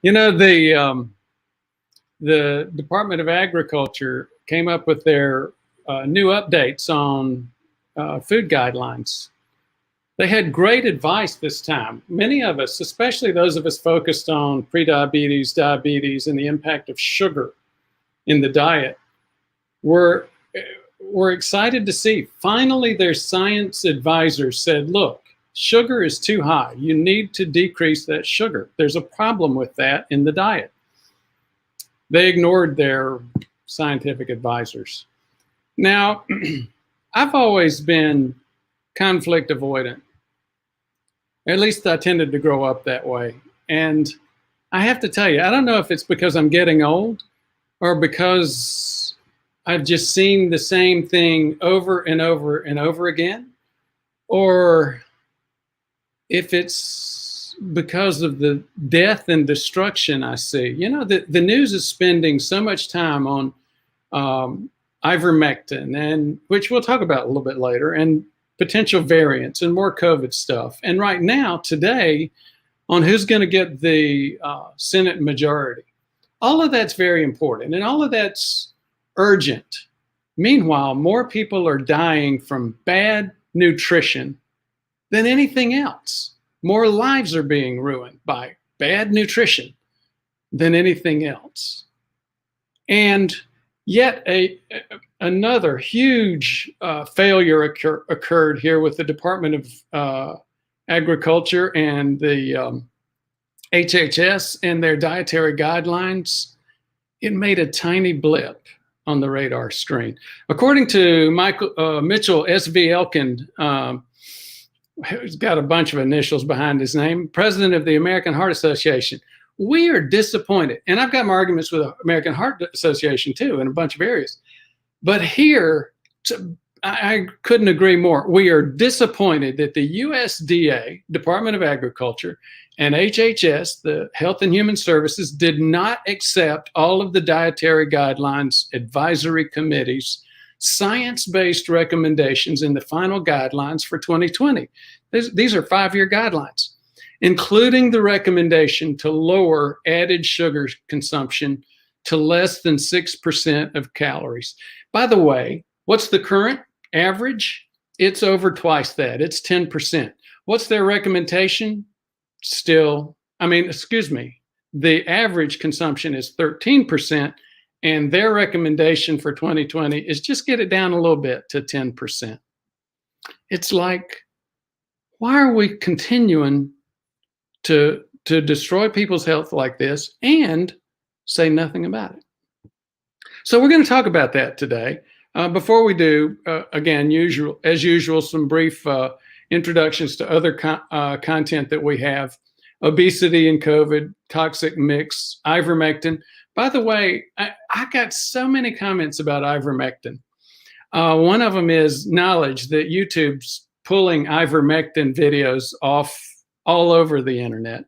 You know, the Department of Agriculture came up with their new updates on food guidelines. They had great advice this time. Many of us, especially those of us focused on prediabetes, diabetes, and the impact of sugar in the diet, were excited to see finally their science advisors said, look, sugar is too high. You need to decrease that sugar. There's a problem with that in the diet. They ignored their scientific advisors. Now, I've always been conflict avoidant. At least I tended to grow up that way. And I have to tell you, I don't know if it's because I'm getting old or because I've just seen the same thing over and over and over again, or if it's because of the death and destruction I see. You know, the news is spending so much time on ivermectin, and which we'll talk about a little bit later, and potential variants and more COVID stuff. And right now, today, on who's going to get the Senate majority. All of that's very important, and all of that's urgent. Meanwhile, more people are dying from bad nutrition than anything else. More lives are being ruined by bad nutrition than anything else. And yet another huge failure occurred here with the Department of Agriculture and the HHS and their dietary guidelines. It made a tiny blip on the radar screen. According to Mitchell S.V. Elkin, who's got a bunch of initials behind his name, president of the American Heart Association, we are disappointed. And I've got my arguments with the American Heart Association too in a bunch of areas. But here, I couldn't agree more. We are disappointed that the USDA, Department of Agriculture, and HHS, the Health and Human Services, did not accept all of the Dietary Guidelines Advisory Committee's science-based recommendations in the final guidelines for 2020. These are 5-year guidelines, including the recommendation to lower added sugar consumption to less than 6% of calories. By the way, what's the current average? It's over twice that. It's 10%. What's their recommendation? The average consumption is 13%, and their recommendation for 2020 is just get it down a little bit to 10%. It's like, why are we continuing to destroy people's health like this and say nothing about it? So we're going to talk about that today. Before we do, again, as usual, some brief introductions to other content that we have. Obesity and COVID, toxic mix, ivermectin. By the way, I got so many comments about ivermectin. One of them is knowledge that YouTube's pulling ivermectin videos off all over the internet.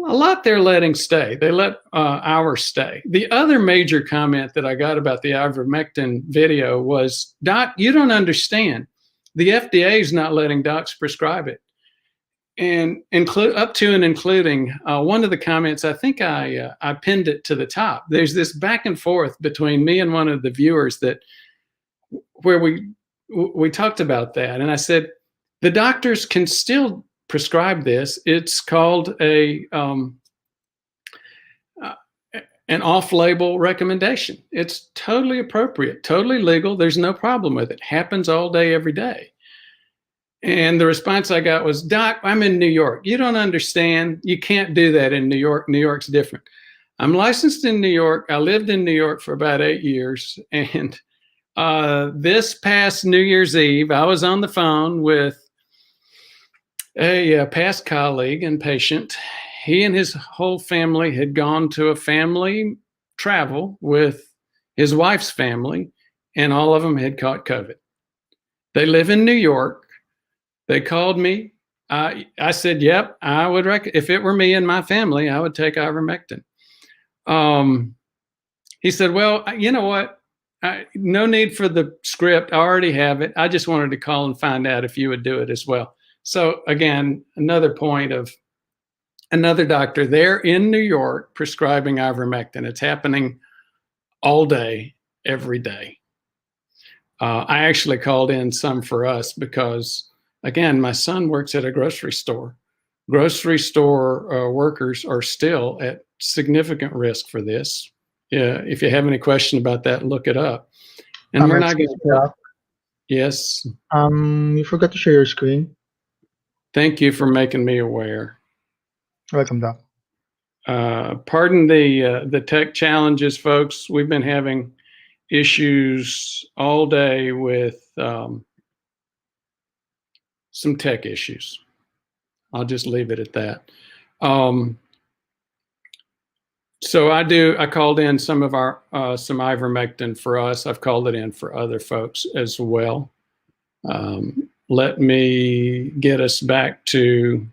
A lot they're letting stay. They let ours stay. The other major comment that I got about the ivermectin video was, Doc, you don't understand. The FDA is not letting docs prescribe it. And up to and including one of the comments, I think I pinned it to the top. There's this back and forth between me and one of the viewers where we talked about that. And I said, the doctors can still prescribe this. It's called an off-label recommendation. It's totally appropriate, totally legal. There's no problem with it. Happens all day, every day. And the response I got was, Doc, I'm in New York. You don't understand. You can't do that in New York. New York's different. I'm licensed in New York. I lived in New York for about 8 years. And this past New Year's Eve, I was on the phone with a past colleague and patient. He and his whole family had gone to a family travel with his wife's family, and all of them had caught COVID. They live in New York. They called me. I said, yep, I would if it were me and my family, I would take ivermectin. He said, well, you know what? No need for the script. I already have it. I just wanted to call and find out if you would do it as well. So again, another point of another doctor there in New York prescribing ivermectin. It's happening all day, every day. I actually called in some for us because, again, my son works at a grocery store. Grocery store workers are still at significant risk for this. If you have any question about that, look it up. And we're not going to. Yes. You forgot to share your screen. Thank you for making me aware. Welcome, Doc. Pardon the tech challenges, folks. We've been having issues all day with some tech issues. I'll just leave it at that. So I called in some of our some ivermectin for us. I've called it in for other folks as well. Let me get us back to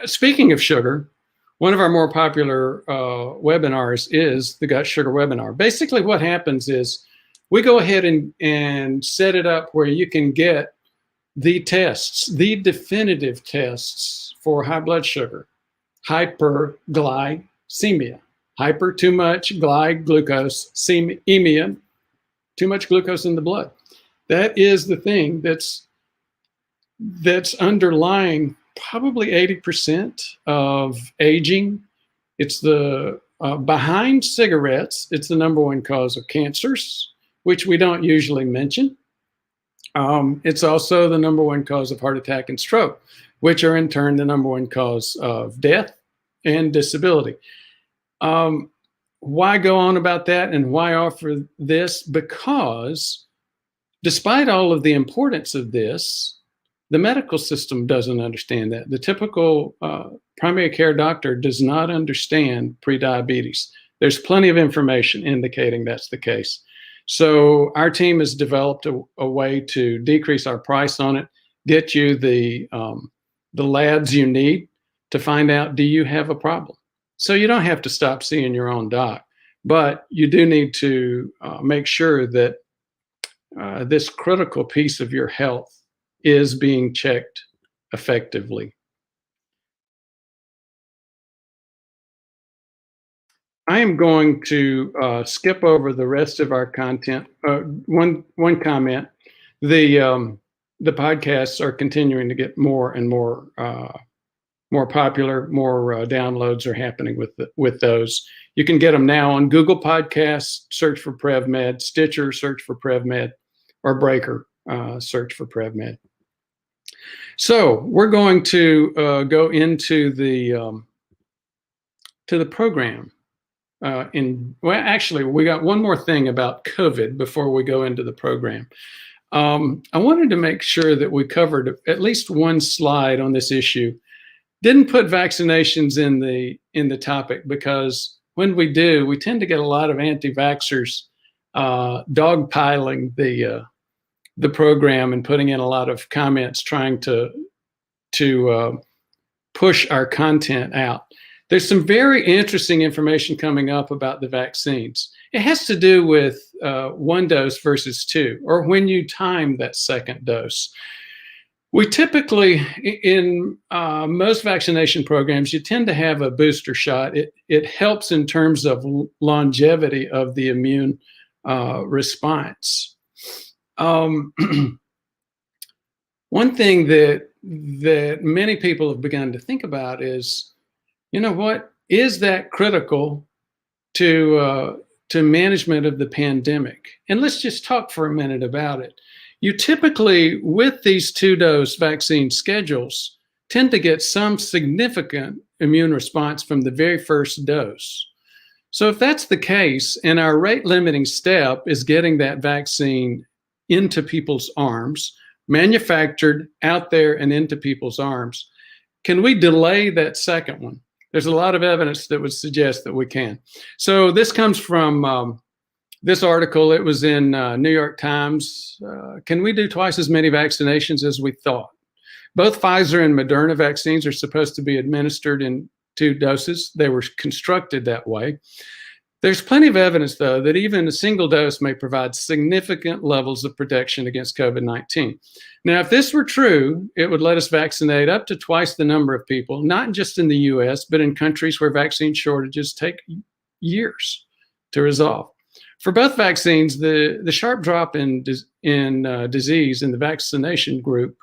speaking of sugar, one of our more popular webinars is the Gut Sugar webinar. Basically what happens is we go ahead and set it up where you can get the tests, the definitive tests for high blood sugar, hyperglycemia, hyper, too much, glucose, emia, too much glucose in the blood. That is the thing that's underlying probably 80% of aging. It's the behind cigarettes, it's the #1 cause of cancers, which we don't usually mention. It's also the #1 cause of heart attack and stroke, which are in turn the #1 cause of death and disability. Why go on about that and why offer this? Because despite all of the importance of this, the medical system doesn't understand that. The typical primary care doctor does not understand prediabetes. There's plenty of information indicating that's the case. So our team has developed a way to decrease our price on it, get you the labs you need to find out, do you have a problem? So you don't have to stop seeing your own doc, but you do need to make sure that this critical piece of your health is being checked effectively. I am going to skip over the rest of our content. One comment: the podcasts are continuing to get more and more popular. More downloads are happening with those. You can get them now on Google Podcasts. Search for PrevMed, Stitcher, search for PrevMed, or Breaker, search for PrevMed. So we're going to go into the program. Well, actually, we got one more thing about COVID before we go into the program. I wanted to make sure that we covered at least one slide on this issue. Didn't put vaccinations in the topic because when we do, we tend to get a lot of anti-vaxxers dogpiling the program and putting in a lot of comments trying to push our content out. There's some very interesting information coming up about the vaccines. It has to do with 1 dose versus 2, or when you time that second dose. We typically, in most vaccination programs, you tend to have a booster shot. It helps in terms of longevity of the immune response. One thing that many people have begun to think about is, you know what, is that critical to management of the pandemic? And let's just talk for a minute about it. You typically, with these 2-dose vaccine schedules, tend to get some significant immune response from the very first dose. So if that's the case, and our rate limiting step is getting that vaccine into people's arms, manufactured out there and into people's arms, can we delay that second one? There's a lot of evidence that would suggest that we can. So this comes from this article. It was in New York Times. Can we do twice as many vaccinations as we thought? Both Pfizer and Moderna vaccines are supposed to be administered in 2 doses. They were constructed that way. There's plenty of evidence, though, that even a single dose may provide significant levels of protection against COVID-19. Now, if this were true, it would let us vaccinate up to twice the number of people, not just in the US, but in countries where vaccine shortages take years to resolve. For both vaccines, the sharp drop in disease in the vaccination group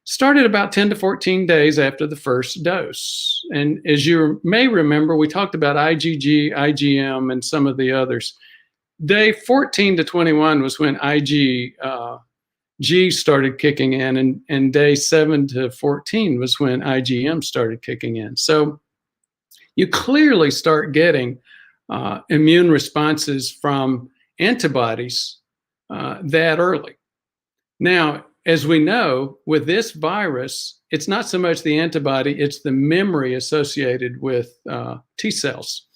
started about 10 to 14 days after the first dose. And as you may remember, we talked about IgG, IgM, and some of the others. Day 14 to 21 was when IgG started kicking in, and day 7 to 14 was when IgM started kicking in. So you clearly start getting immune responses from antibodies that early. Now, as we know, with this virus, it's not so much the antibody, it's the memory associated with T cells.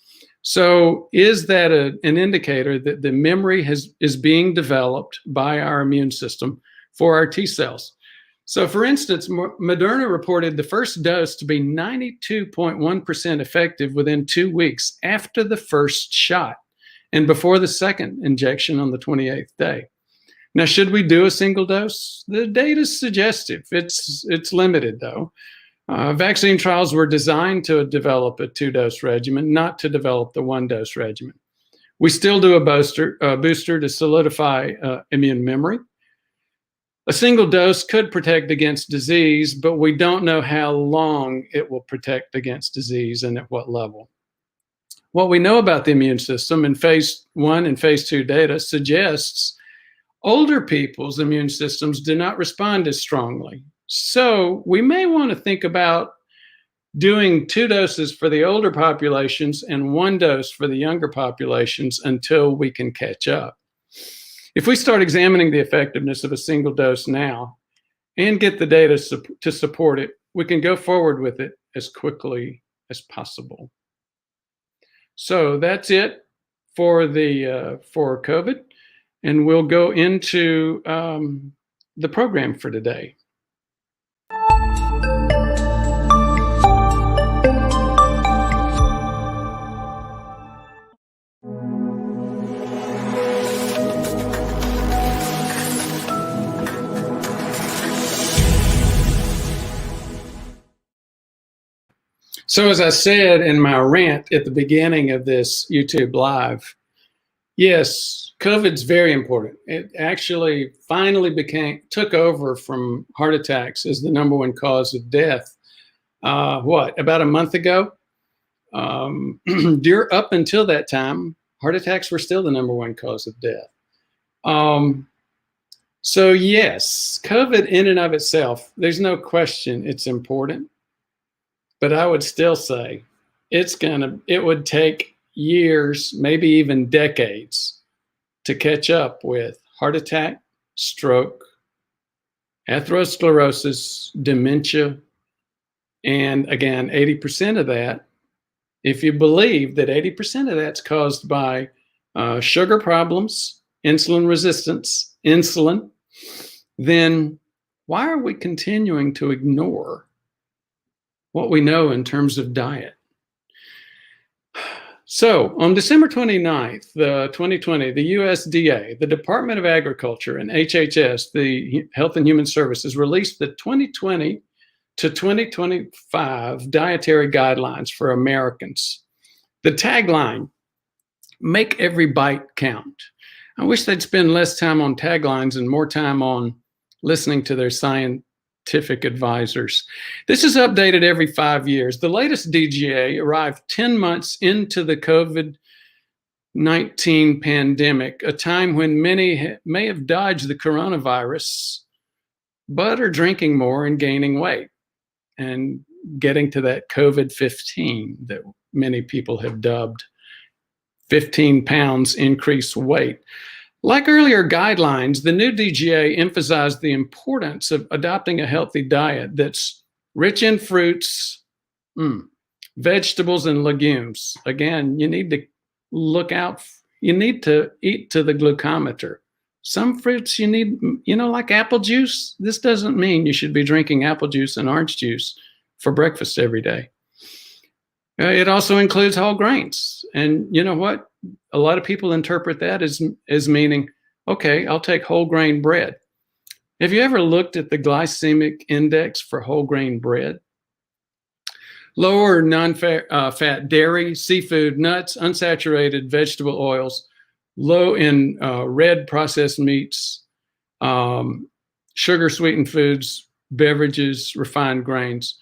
So is that an indicator that the memory is being developed by our immune system for our T cells? So for instance, Moderna reported the first dose to be 92.1% effective within 2 weeks after the first shot and before the second injection on the 28th day. Now, should we do a single dose? The data is suggestive. It's limited, though. Vaccine trials were designed to develop a 2-dose regimen, not to develop the 1-dose regimen. We still do a booster to solidify immune memory. A single dose could protect against disease, but we don't know how long it will protect against disease and at what level. What we know about the immune system in phase 1 and phase 2 data suggests older people's immune systems do not respond as strongly. So we may want to think about doing 2 doses for the older populations and 1 dose for the younger populations until we can catch up. If we start examining the effectiveness of a single dose now and get the data to support it, we can go forward with it as quickly as possible. So that's it for for COVID. And we'll go into the program for today. So as I said in my rant at the beginning of this YouTube Live, yes, COVID's very important. It actually finally took over from heart attacks as the #1 cause of death. About a month ago? Up until that time, heart attacks were still the #1 cause of death. So yes, COVID in and of itself, there's no question it's important. But I would still say it would take years, maybe even decades, to catch up with heart attack, stroke, atherosclerosis, dementia, and again, 80% of that, if you believe that 80% of that's caused by sugar problems, insulin resistance, insulin, then why are we continuing to ignore what we know in terms of diet? So on December 29th, 2020, the USDA, the Department of Agriculture, and HHS, the Health and Human Services, released the 2020 to 2025 Dietary Guidelines for Americans. The tagline, "Make every bite count." I wish they'd spend less time on taglines and more time on listening to their scientific advisors. This is updated every 5 years. The latest DGA arrived 10 months into the COVID-19 pandemic, a time when many may have dodged the coronavirus, but are drinking more and gaining weight and getting to that COVID-15 that many people have dubbed 15 pounds increased weight. Like earlier guidelines, the new DGA emphasized the importance of adopting a healthy diet that's rich in fruits, vegetables, and legumes. Again, you need to you need to eat to the glucometer. Some fruits you need, like apple juice. This doesn't mean you should be drinking apple juice and orange juice for breakfast every day. It also includes whole grains. And you know what? a lot of people interpret that as meaning, okay, I'll take whole grain bread. Have you ever looked at the glycemic index for whole grain bread? Lower non-fat dairy, seafood, nuts, unsaturated vegetable oils, low in red processed meats, sugar sweetened foods, beverages, refined grains.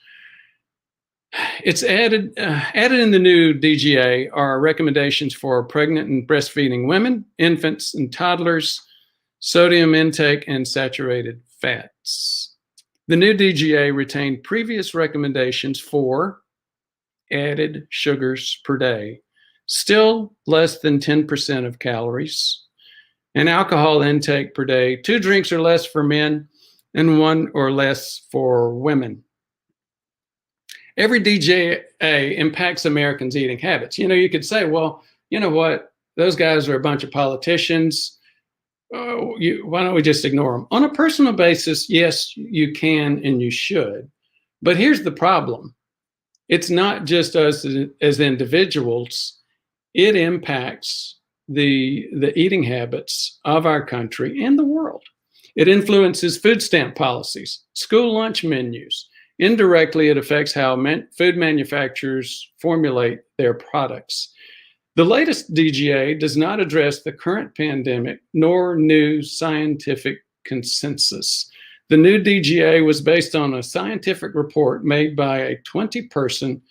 It's added in the new DGA are recommendations for pregnant and breastfeeding women, infants and toddlers, sodium intake, and saturated fats. The new DGA retained previous recommendations for added sugars per day, still less than 10% of calories, and alcohol intake per day, 2 drinks or less for men and 1 or less for women. Every DGA impacts Americans' eating habits. You could say, well, you know what? Those guys are a bunch of politicians. Why don't we just ignore them? On a personal basis, yes, you can and you should. But here's the problem. It's not just us as individuals. It impacts the eating habits of our country and the world. It influences food stamp policies, school lunch menus. Indirectly, it affects how food manufacturers formulate their products. The latest DGA does not address the current pandemic nor new scientific consensus. The new DGA was based on a scientific report made by a 20-person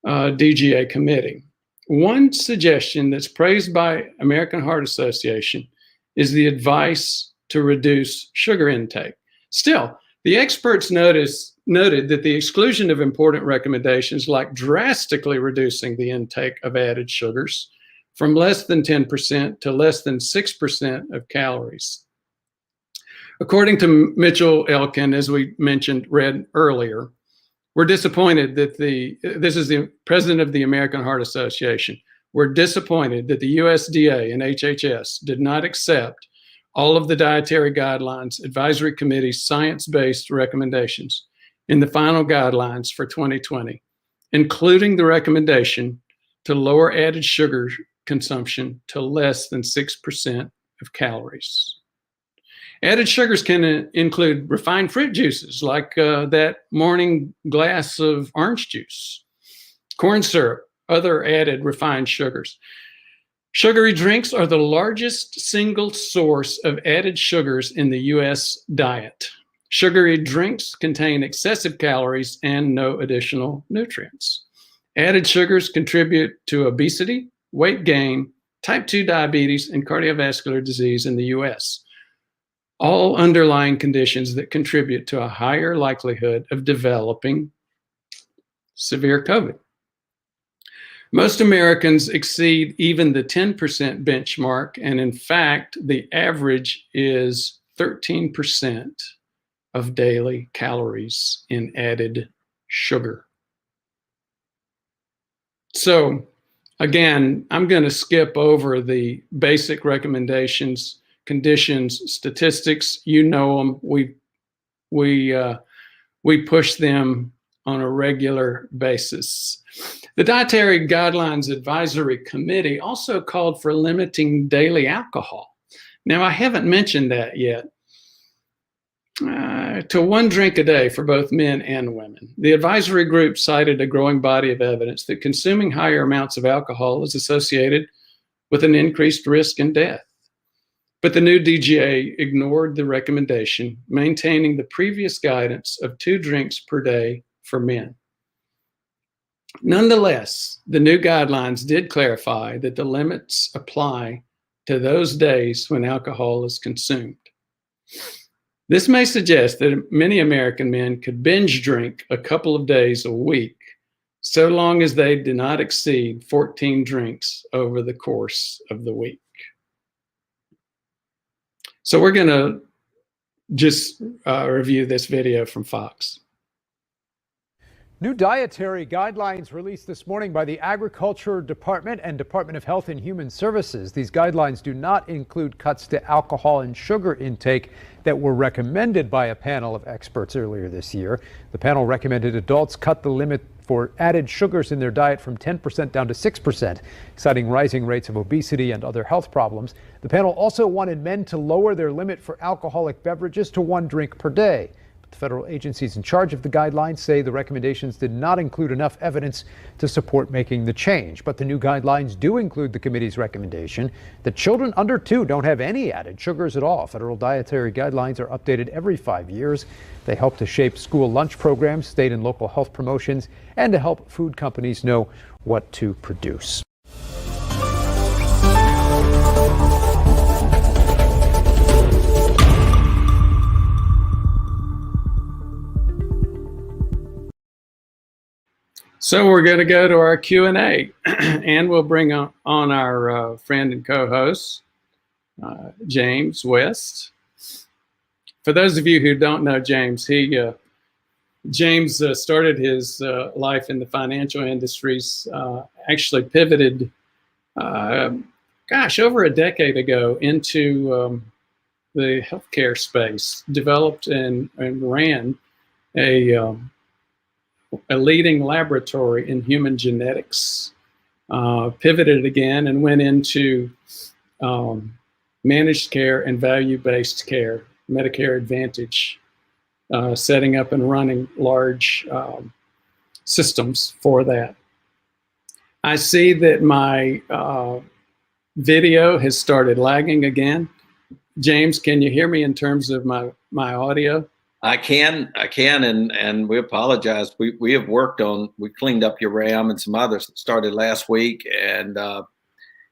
DGA committee. One suggestion that's praised by American Heart Association is the advice to reduce sugar intake. Still, the experts noted that the exclusion of important recommendations like drastically reducing the intake of added sugars from less than 10% to less than 6% of calories. According to Mitchell Elkin, as we read earlier, we're disappointed that this is the president of the American Heart Association. We're disappointed that the USDA and HHS did not accept all of the Dietary Guidelines Advisory Committee's science-based recommendations in the final guidelines for 2020, including the recommendation to lower added sugar consumption to less than 6% of calories. Added sugars can include refined fruit juices like that morning glass of orange juice, corn syrup, other added refined sugars. Sugary drinks are the largest single source of added sugars in the U.S. diet. Sugary drinks contain excessive calories and no additional nutrients. Added sugars contribute to obesity, weight gain, type 2 diabetes, and cardiovascular disease in the U.S., all underlying conditions that contribute to a higher likelihood of developing severe COVID. Most Americans exceed even the 10% benchmark, and in fact, the average is 13% of daily calories in added sugar. So again, I'm going to skip over the basic recommendations, conditions, statistics. You know them. We push them on a regular basis. The Dietary Guidelines Advisory Committee also called for limiting daily alcohol. Now, I haven't mentioned that yet. To 1 drink a day for both men and women. The advisory group cited a growing body of evidence that consuming higher amounts of alcohol is associated with an increased risk in death. But the new DGA ignored the recommendation, maintaining the previous guidance of 2 drinks per day for men. Nonetheless, the new guidelines did clarify that the limits apply to those days when alcohol is consumed. This may suggest that many American men could binge drink a couple of days a week, so long as they do not exceed 14 drinks over the course of the week. So we're going to just review this video from Fox. New dietary guidelines released this morning by the Agriculture Department and Department of Health and Human Services. These guidelines do not include cuts to alcohol and sugar intake that were recommended by a panel of experts earlier this year. The panel recommended adults cut the limit for added sugars in their diet from 10% down to 6%, citing rising rates of obesity and other health problems. The panel also wanted men to lower their limit for alcoholic beverages to 1 drink per day. The federal agencies in charge of the guidelines say the recommendations did not include enough evidence to support making the change. But the new guidelines do include the committee's recommendation that children under 2 don't have any added sugars at all. Federal dietary guidelines are updated every 5 years. They help to shape school lunch programs, state and local health promotions, and to help food companies know what to produce. So we're going to go to our Q&A, and we'll bring on our friend and co-host, James West. For those of you who don't know James, James started his life in the financial industries, actually pivoted, over a decade ago into the healthcare space, developed and ran a leading laboratory in human genetics, pivoted again and went into managed care and value-based care, Medicare Advantage, setting up and running large systems for that. I see that my video has started lagging again. James, can you hear me in terms of my audio? I can, and we apologize. We have worked on, we cleaned up your RAM and some others that started last week, and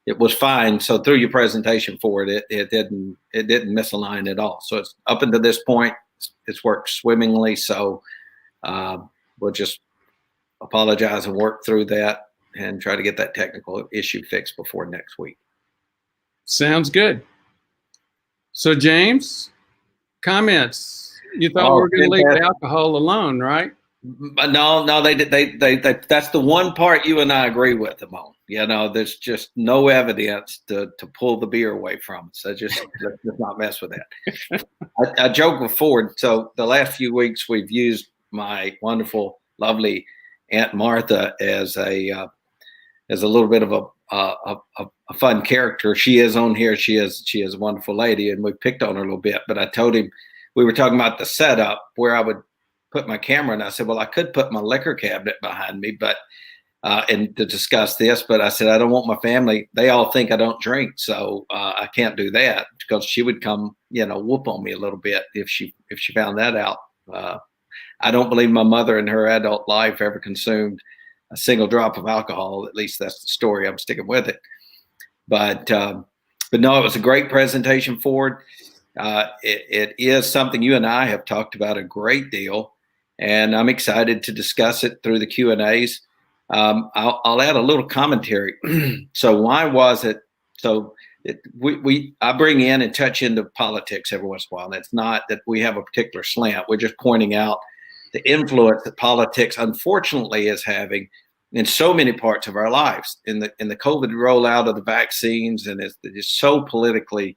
it was fine. So through your presentation forward, it didn't misalign at all. So it's up until this point, it's worked swimmingly. So we'll just apologize and work through that and try to get that technical issue fixed before next week. Sounds good. So James, comments. You thought we were going to leave the alcohol alone, right? No, they that's the one part you and I agree with them on. You know, there's just no evidence to pull the beer away from us. Let's just not mess with that. I joked before. So the last few weeks we've used my wonderful, lovely Aunt Martha as a little bit of a fun character. She is on here. She is a wonderful lady, and we picked on her a little bit. But I told him, we were talking about the setup where I would put my camera, and I said, well, I could put my liquor cabinet behind me, but and to discuss this, but I said, I don't want my family. They all think I don't drink, so I can't do that, because she would come, whoop on me a little bit if she found that out. I don't believe my mother in her adult life ever consumed a single drop of alcohol. At least that's the story. I'm sticking with it. But no, it was a great presentation, Ford. It is something you and I have talked about a great deal, and I'm excited to discuss it through the Q&As. I'll add a little commentary. So why was it? So I bring in and touch into politics every once in a while, and it's not that we have a particular slant. We're just pointing out the influence that politics, unfortunately, is having in so many parts of our lives. In the COVID rollout of the vaccines, and it's so politically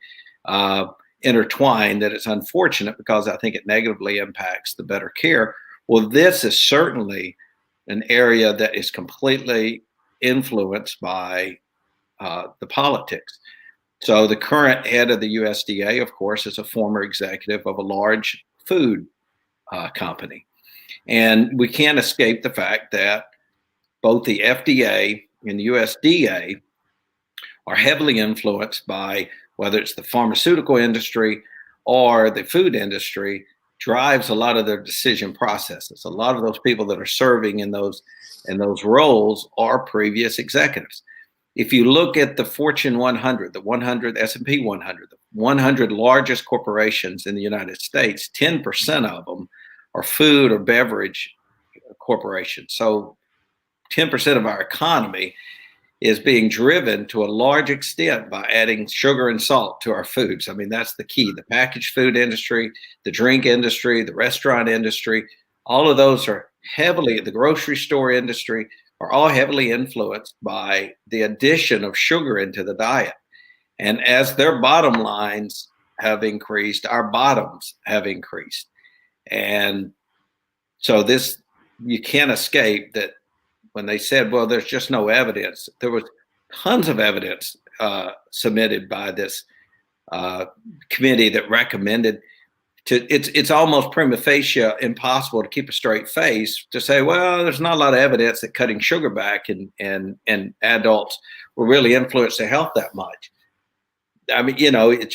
intertwined that it's unfortunate, because I think it negatively impacts the better care. Well, this is certainly an area that is completely influenced by the politics. So the current head of the USDA, of course, is a former executive of a large food company. And we can't escape the fact that both the FDA and the USDA are heavily influenced by whether it's the pharmaceutical industry or the food industry, drives a lot of their decision processes. A lot of those people that are serving in those roles are previous executives. If you look at the Fortune 100, the 100 S&P 100, the 100 largest corporations in the United States, 10% of them are food or beverage corporations. So 10% of our economy is being driven to a large extent by adding sugar and salt to our foods. I mean, that's the key. The packaged food industry, the drink industry, the restaurant industry, all of those are heavily, the grocery store industry, are all heavily influenced by the addition of sugar into the diet. And as their bottom lines have increased, our bottoms have increased. And so you can't escape that when they said, well, there's just no evidence, there was tons of evidence submitted by this committee that recommended it's almost prima facie impossible to keep a straight face to say, well, there's not a lot of evidence that cutting sugar back in adults will really influence their health that much. I mean, it's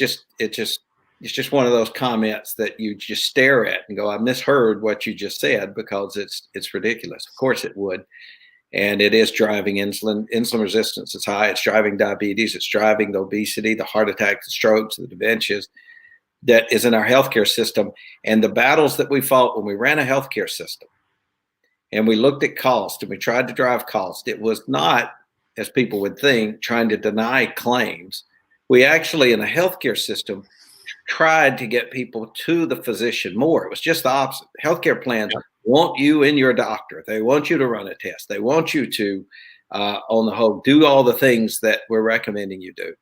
just one of those comments that you just stare at and go, I misheard what you just said, because it's ridiculous. Of course it would. And it is driving insulin resistance is high. It's driving diabetes. It's driving the obesity, the heart attacks, the strokes, the dementias that is in our healthcare system. And the battles that we fought when we ran a healthcare system and we looked at cost and we tried to drive cost, it was not, as people would think, trying to deny claims. We actually, in a healthcare system, tried to get people to the physician more. It was just the opposite. Healthcare plans want you and your doctor. They want you to run a test. They want you to, on the whole, do all the things that we're recommending you do.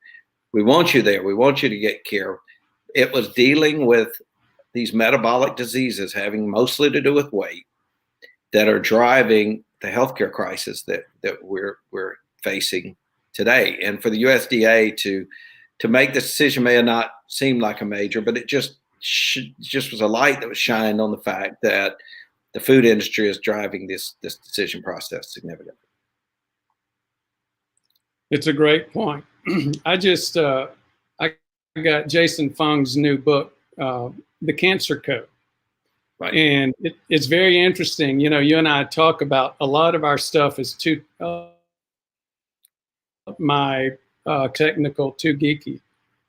We want you there. We want you to get care. It was dealing with these metabolic diseases having mostly to do with weight that are driving the healthcare crisis that we're facing today. And for the USDA to make this decision may not seem like a major, but it just was a light that was shined on the fact that the food industry is driving this decision process significantly. It's a great point. I got Jason Fung's new book, The Cancer Code. Right. And it's very interesting. You and I talk about a lot of our stuff is too technical, too geeky,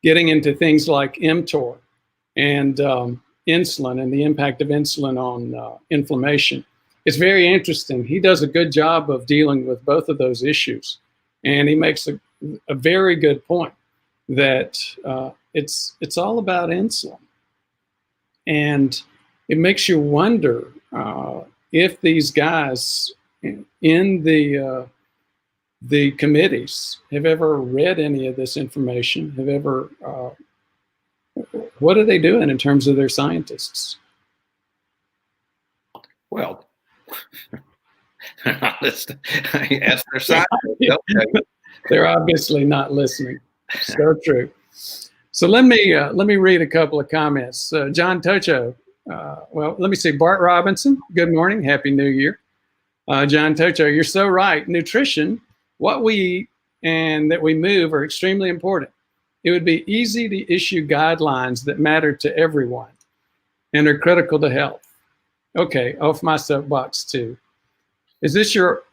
getting into things like mTOR and insulin and the impact of insulin on inflammation. It's very interesting. He does a good job of dealing with both of those issues. And he makes a very good point that it's all about insulin. And it makes you wonder if these guys in the committees have ever read any of this information, have ever, what are they doing in terms of their scientists? Well, ask their scientists. They're obviously not listening. So true. So let me read a couple of comments. John Tocho, well, let me see. Bart Robinson, good morning. Happy New Year. John Tocho, you're so right. Nutrition, what we eat and that we move are extremely important. It would be easy to issue guidelines that matter to everyone and are critical to health. Okay, off my soapbox too. Is this your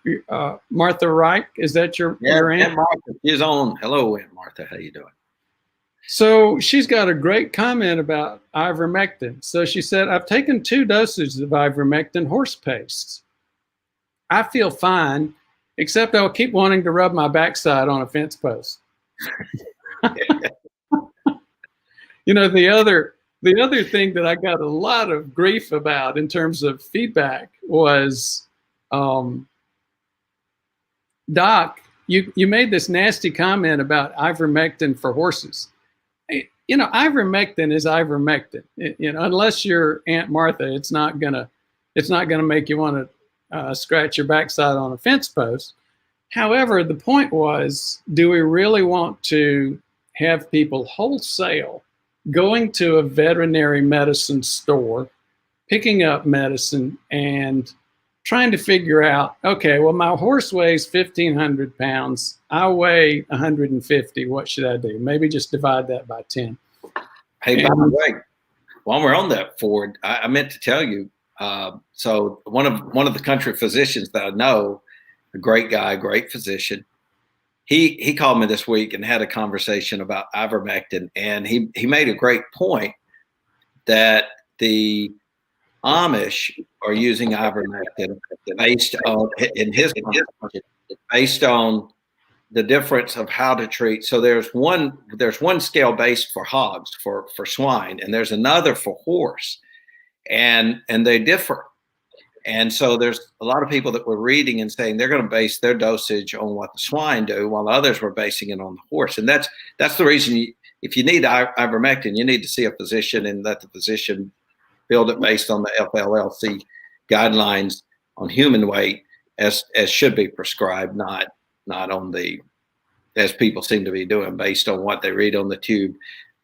Martha Reich? Is that your aunt? Aunt Martha is on. Hello, Aunt Martha. How you doing? So she's got a great comment about ivermectin. So she said, I've taken 2 dosages of ivermectin horse paste. I feel fine, except I'll keep wanting to rub my backside on a fence post. The other thing that I got a lot of grief about in terms of feedback was, Doc, you made this nasty comment about ivermectin for horses. Ivermectin is ivermectin. Unless you're Aunt Martha, it's not gonna make you want to scratch your backside on a fence post. However, the point was, do we really want to have people wholesale going to a veterinary medicine store, picking up medicine and trying to figure out, okay, well, my horse weighs 1,500 pounds. I weigh 150. What should I do? Maybe just divide that by 10. Hey, by the way, while we're on that, Ford, I meant to tell you, so one of the country physicians that I know, a great guy, great physician, he called me this week and had a conversation about ivermectin, and he made a great point that the Amish are using ivermectin based on, in his based on the difference of how to treat. So there's one scale based for hogs, for swine, and there's another for horse, and they differ. And so there's a lot of people that were reading and saying they're going to base their dosage on what the swine do, while others were basing it on the horse. And that's the reason if you need ivermectin, you need to see a physician and let the physician build it based on the FLLC guidelines on human weight as should be prescribed, not on the, as people seem to be doing based on what they read on the tube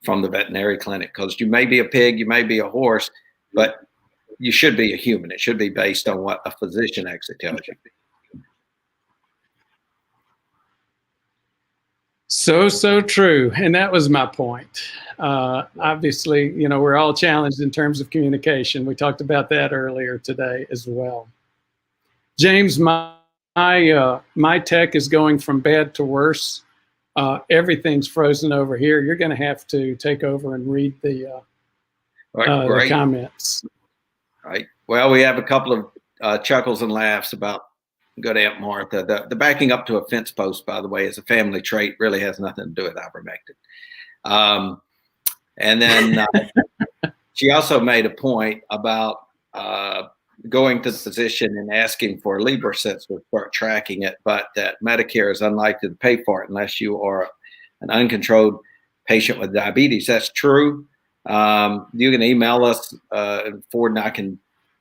from the veterinary clinic. Because you may be a pig, you may be a horse, but you should be a human. It should be based on what a physician actually tells you. So true. And that was my point. Obviously, we're all challenged in terms of communication. We talked about that earlier today as well. James, my tech is going from bad to worse. Everything's frozen over here. You're going to have to take over and read the comments. Right. Well, we have a couple of chuckles and laughs about good Aunt Martha. The backing up to a fence post, by the way, is a family trait. Really has nothing to do with ivermectin. And then she also made a point about going to the physician and asking for a Libra sensor to start tracking it, but that Medicare is unlikely to pay for it unless you are an uncontrolled patient with diabetes. That's true. You can email us, and Ford and I can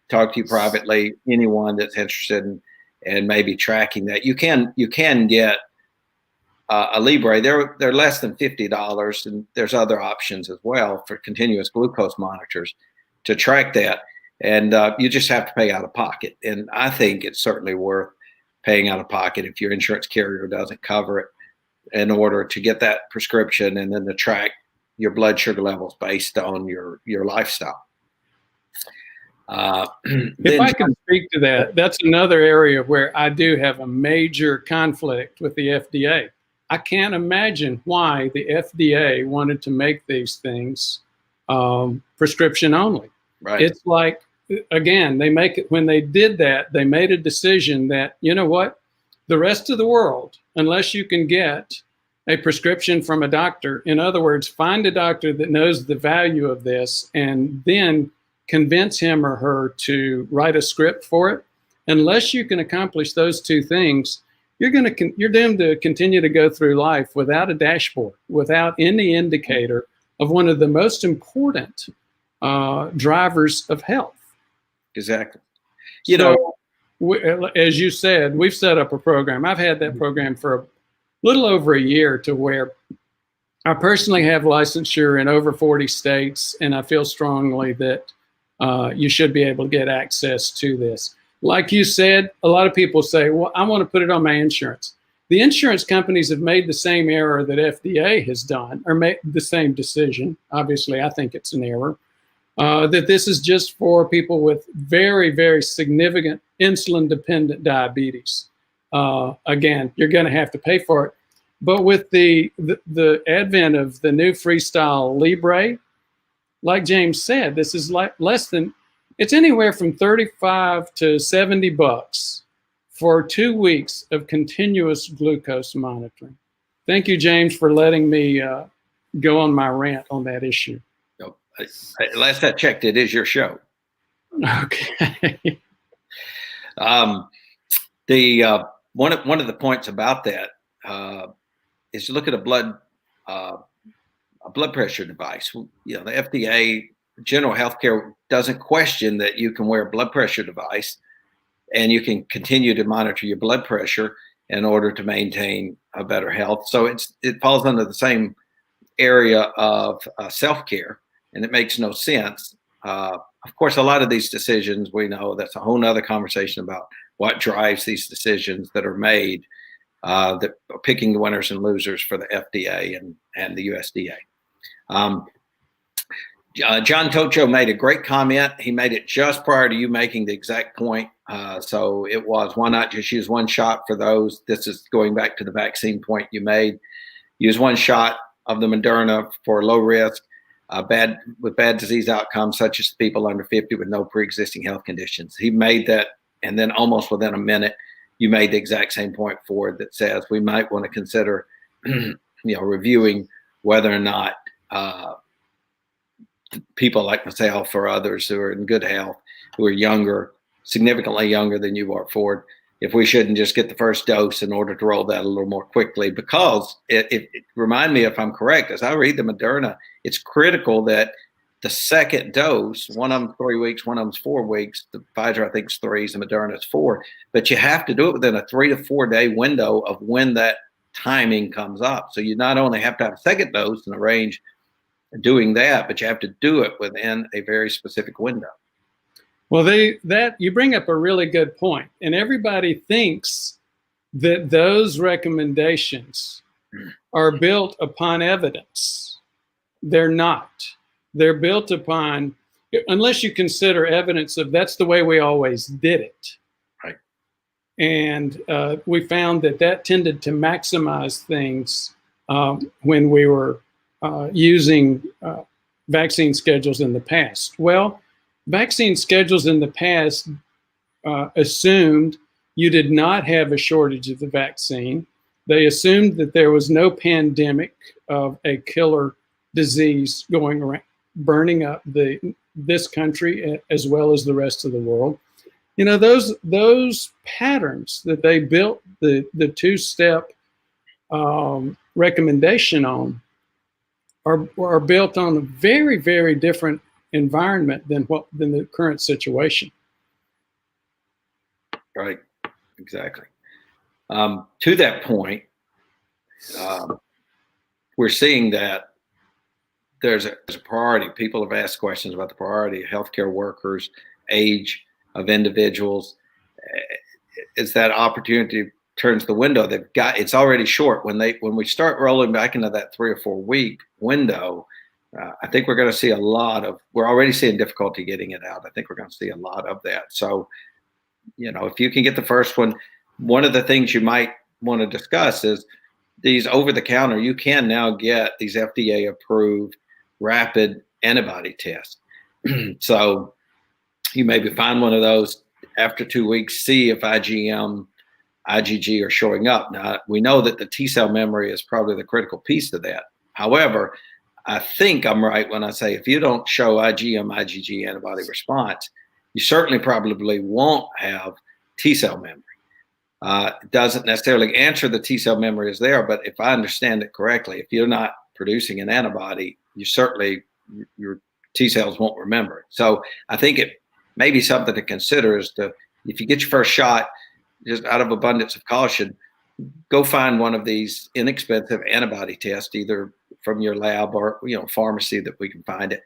talk to you privately. Anyone that's interested in maybe tracking that, you can get a Libre. They're less than $50, and there's other options as well for continuous glucose monitors to track that. And you just have to pay out of pocket. And I think it's certainly worth paying out of pocket if your insurance carrier doesn't cover it, in order to get that prescription and then to track your blood sugar levels based on your lifestyle. If I can speak to that, that's another area where I do have a major conflict with the FDA. I can't imagine why the FDA wanted to make these things prescription only. Right. It's like, again, when they did that, they made a decision that, you know what, the rest of the world, unless you can get a prescription from a doctor, in other words, find a doctor that knows the value of this and then convince him or her to write a script for it. Unless you can accomplish those two things, you're doomed to continue to go through life without a dashboard, without any indicator of one of the most important drivers of health. Exactly. As you said, we've set up a program. I've had that program for a little over a year, to where I personally have licensure in over 40 states, and I feel strongly that you should be able to get access to this. Like you said, a lot of people say, well, I want to put it on my insurance. The insurance companies have made the same error that FDA has done, or made the same decision. Obviously, I think it's an error. That this is just for people with very, very significant insulin-dependent diabetes. Again, you're going to have to pay for it. But with the advent of the new Freestyle Libre, like James said, this is it's anywhere from $35 to $70 for 2 weeks of continuous glucose monitoring. Thank you, James, for letting me go on my rant on that issue. Last I checked, it is your show. Okay. One of the points about that is to look at a blood pressure device. The FDA, general healthcare, doesn't question that you can wear a blood pressure device and you can continue to monitor your blood pressure in order to maintain a better health. So it falls under the same area of self-care. And it makes no sense. Of course, a lot of these decisions, we know that's a whole nother conversation about what drives these decisions that are made, that are picking the winners and losers for the FDA and the USDA. John Tocho made a great comment. He made it just prior to you making the exact point. So it was, why not just use one shot for those? This is going back to the vaccine point you made. Use one shot of the Moderna for low risk. Bad disease outcomes, such as people under 50 with no pre-existing health conditions. He made that, and then almost within a minute, you made the exact same point forward that says we might want to consider, reviewing whether or not people like myself or others who are in good health, who are younger, significantly younger than you are, Ford, if we shouldn't just get the first dose in order to roll that a little more quickly, because it remind me if I'm correct, as I read the Moderna, it's critical that the second dose, one of them 3 weeks, one of them's 4 weeks. The Pfizer, I think, is 3, and Moderna's 4. But you have to do it within a 3 to 4 day window of when that timing comes up. So you not only have to have a second dose and arrange doing that, but you have to do it within a very specific window. Well, you bring up a really good point, and everybody thinks that those recommendations are built upon evidence. They're not. They're built upon, unless you consider evidence of that's the way we always did it. Right. And we found that tended to maximize things when we were using vaccine schedules in the past. Well, vaccine schedules in the past assumed you did not have a shortage of the vaccine. They assumed that there was no pandemic of a killer disease going around, burning up this country as well as the rest of the world. You know, those patterns that they built the two-step recommendation on are built on a very, very different environment than the current situation. Right, exactly. To that point, we're seeing that there's a priority. People have asked questions about the priority of healthcare workers, age of individuals. Is that opportunity turns the window? It's already short. When we start rolling back into that 3 or 4 week window, I think we're going to see we're already seeing difficulty getting it out. I think we're going to see a lot of that. So, you know, if you can get the first one of the things you might want to discuss is these over-the-counter. You can now get these FDA-approved rapid antibody tests. So you maybe find one of those after 2 weeks, see if IgM, IgG are showing up. Now, we know that the T-cell memory is probably the critical piece to that. However, I think I'm right when I say if you don't show IgM, IgG antibody response, you certainly probably won't have T-cell memory. It doesn't necessarily answer the T-cell memory is there, but if I understand it correctly, if you're not producing an antibody, your T-cells won't remember it. So I think it may be something to consider if you get your first shot, just out of abundance of caution, go find one of these inexpensive antibody tests, either from your lab or pharmacy that we can find it,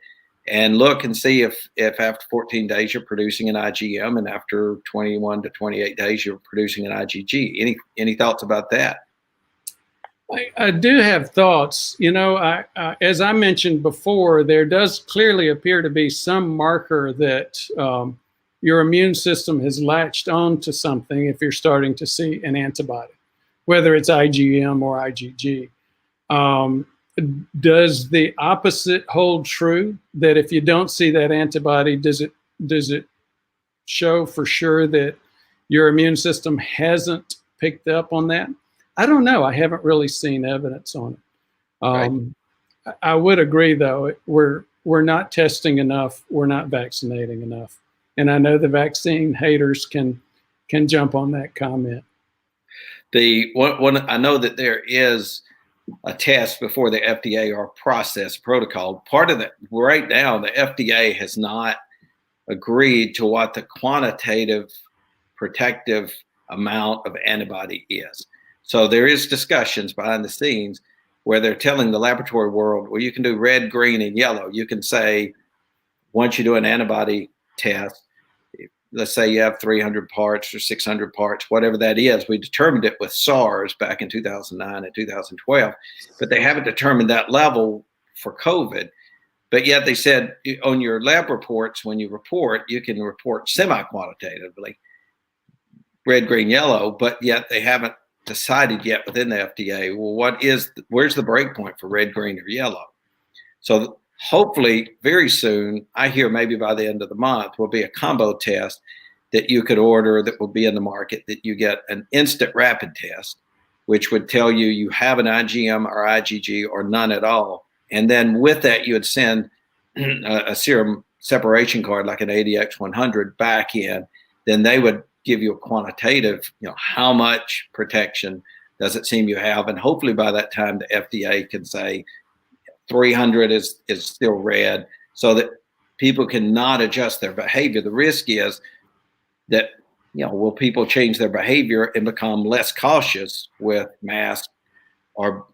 and look and see if after 14 days you're producing an IgM and after 21 to 28 days you're producing an IgG. Any thoughts about that? I do have thoughts. You know, as I mentioned before, there does clearly appear to be some marker that your immune system has latched on to something if you're starting to see an antibody, whether it's IgM or IgG. Does the opposite hold true? That if you don't see that antibody, does it show for sure that your immune system hasn't picked up on that? I don't know. I haven't really seen evidence on it. Right. I would agree, though. We're not testing enough. We're not vaccinating enough. And I know the vaccine haters can jump on that comment. I know that there is a test before the FDA or process protocol. Part of that right now, the FDA has not agreed to what the quantitative protective amount of antibody is. So there is discussions behind the scenes where they're telling the laboratory world, well, you can do red, green, and yellow. You can say, once you do an antibody test, let's say you have 300 parts or 600 parts, whatever that is. We determined it with SARS back in 2009 and 2012, but they haven't determined that level for COVID. But yet they said on your lab reports, when you report, you can report semi-quantitatively, red, green, yellow, but yet they haven't decided yet within the FDA, well, where's the break point for red, green, or yellow? So hopefully very soon, I hear maybe by the end of the month, will be a combo test that you could order that will be in the market, that you get an instant rapid test, which would tell you have an IgM or IgG or none at all. And then with that, you would send a serum separation card, like an ADX100 back in. Then they would give you a quantitative, how much protection does it seem you have? And hopefully by that time, the FDA can say 300 is still red, so that people cannot adjust their behavior. The risk is that, will people change their behavior and become less cautious with masks or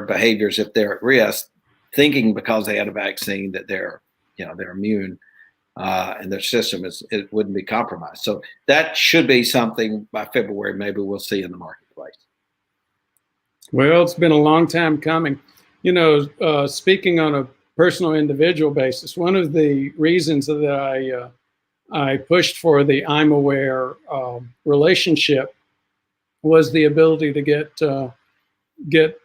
behaviors if they're at risk, thinking because they had a vaccine that they're immune and their system it wouldn't be compromised. So that should be something by February maybe we'll see in the marketplace. Well, it's been a long time coming. Speaking on a personal individual basis, one of the reasons that I pushed for the I'm Aware relationship was the ability to get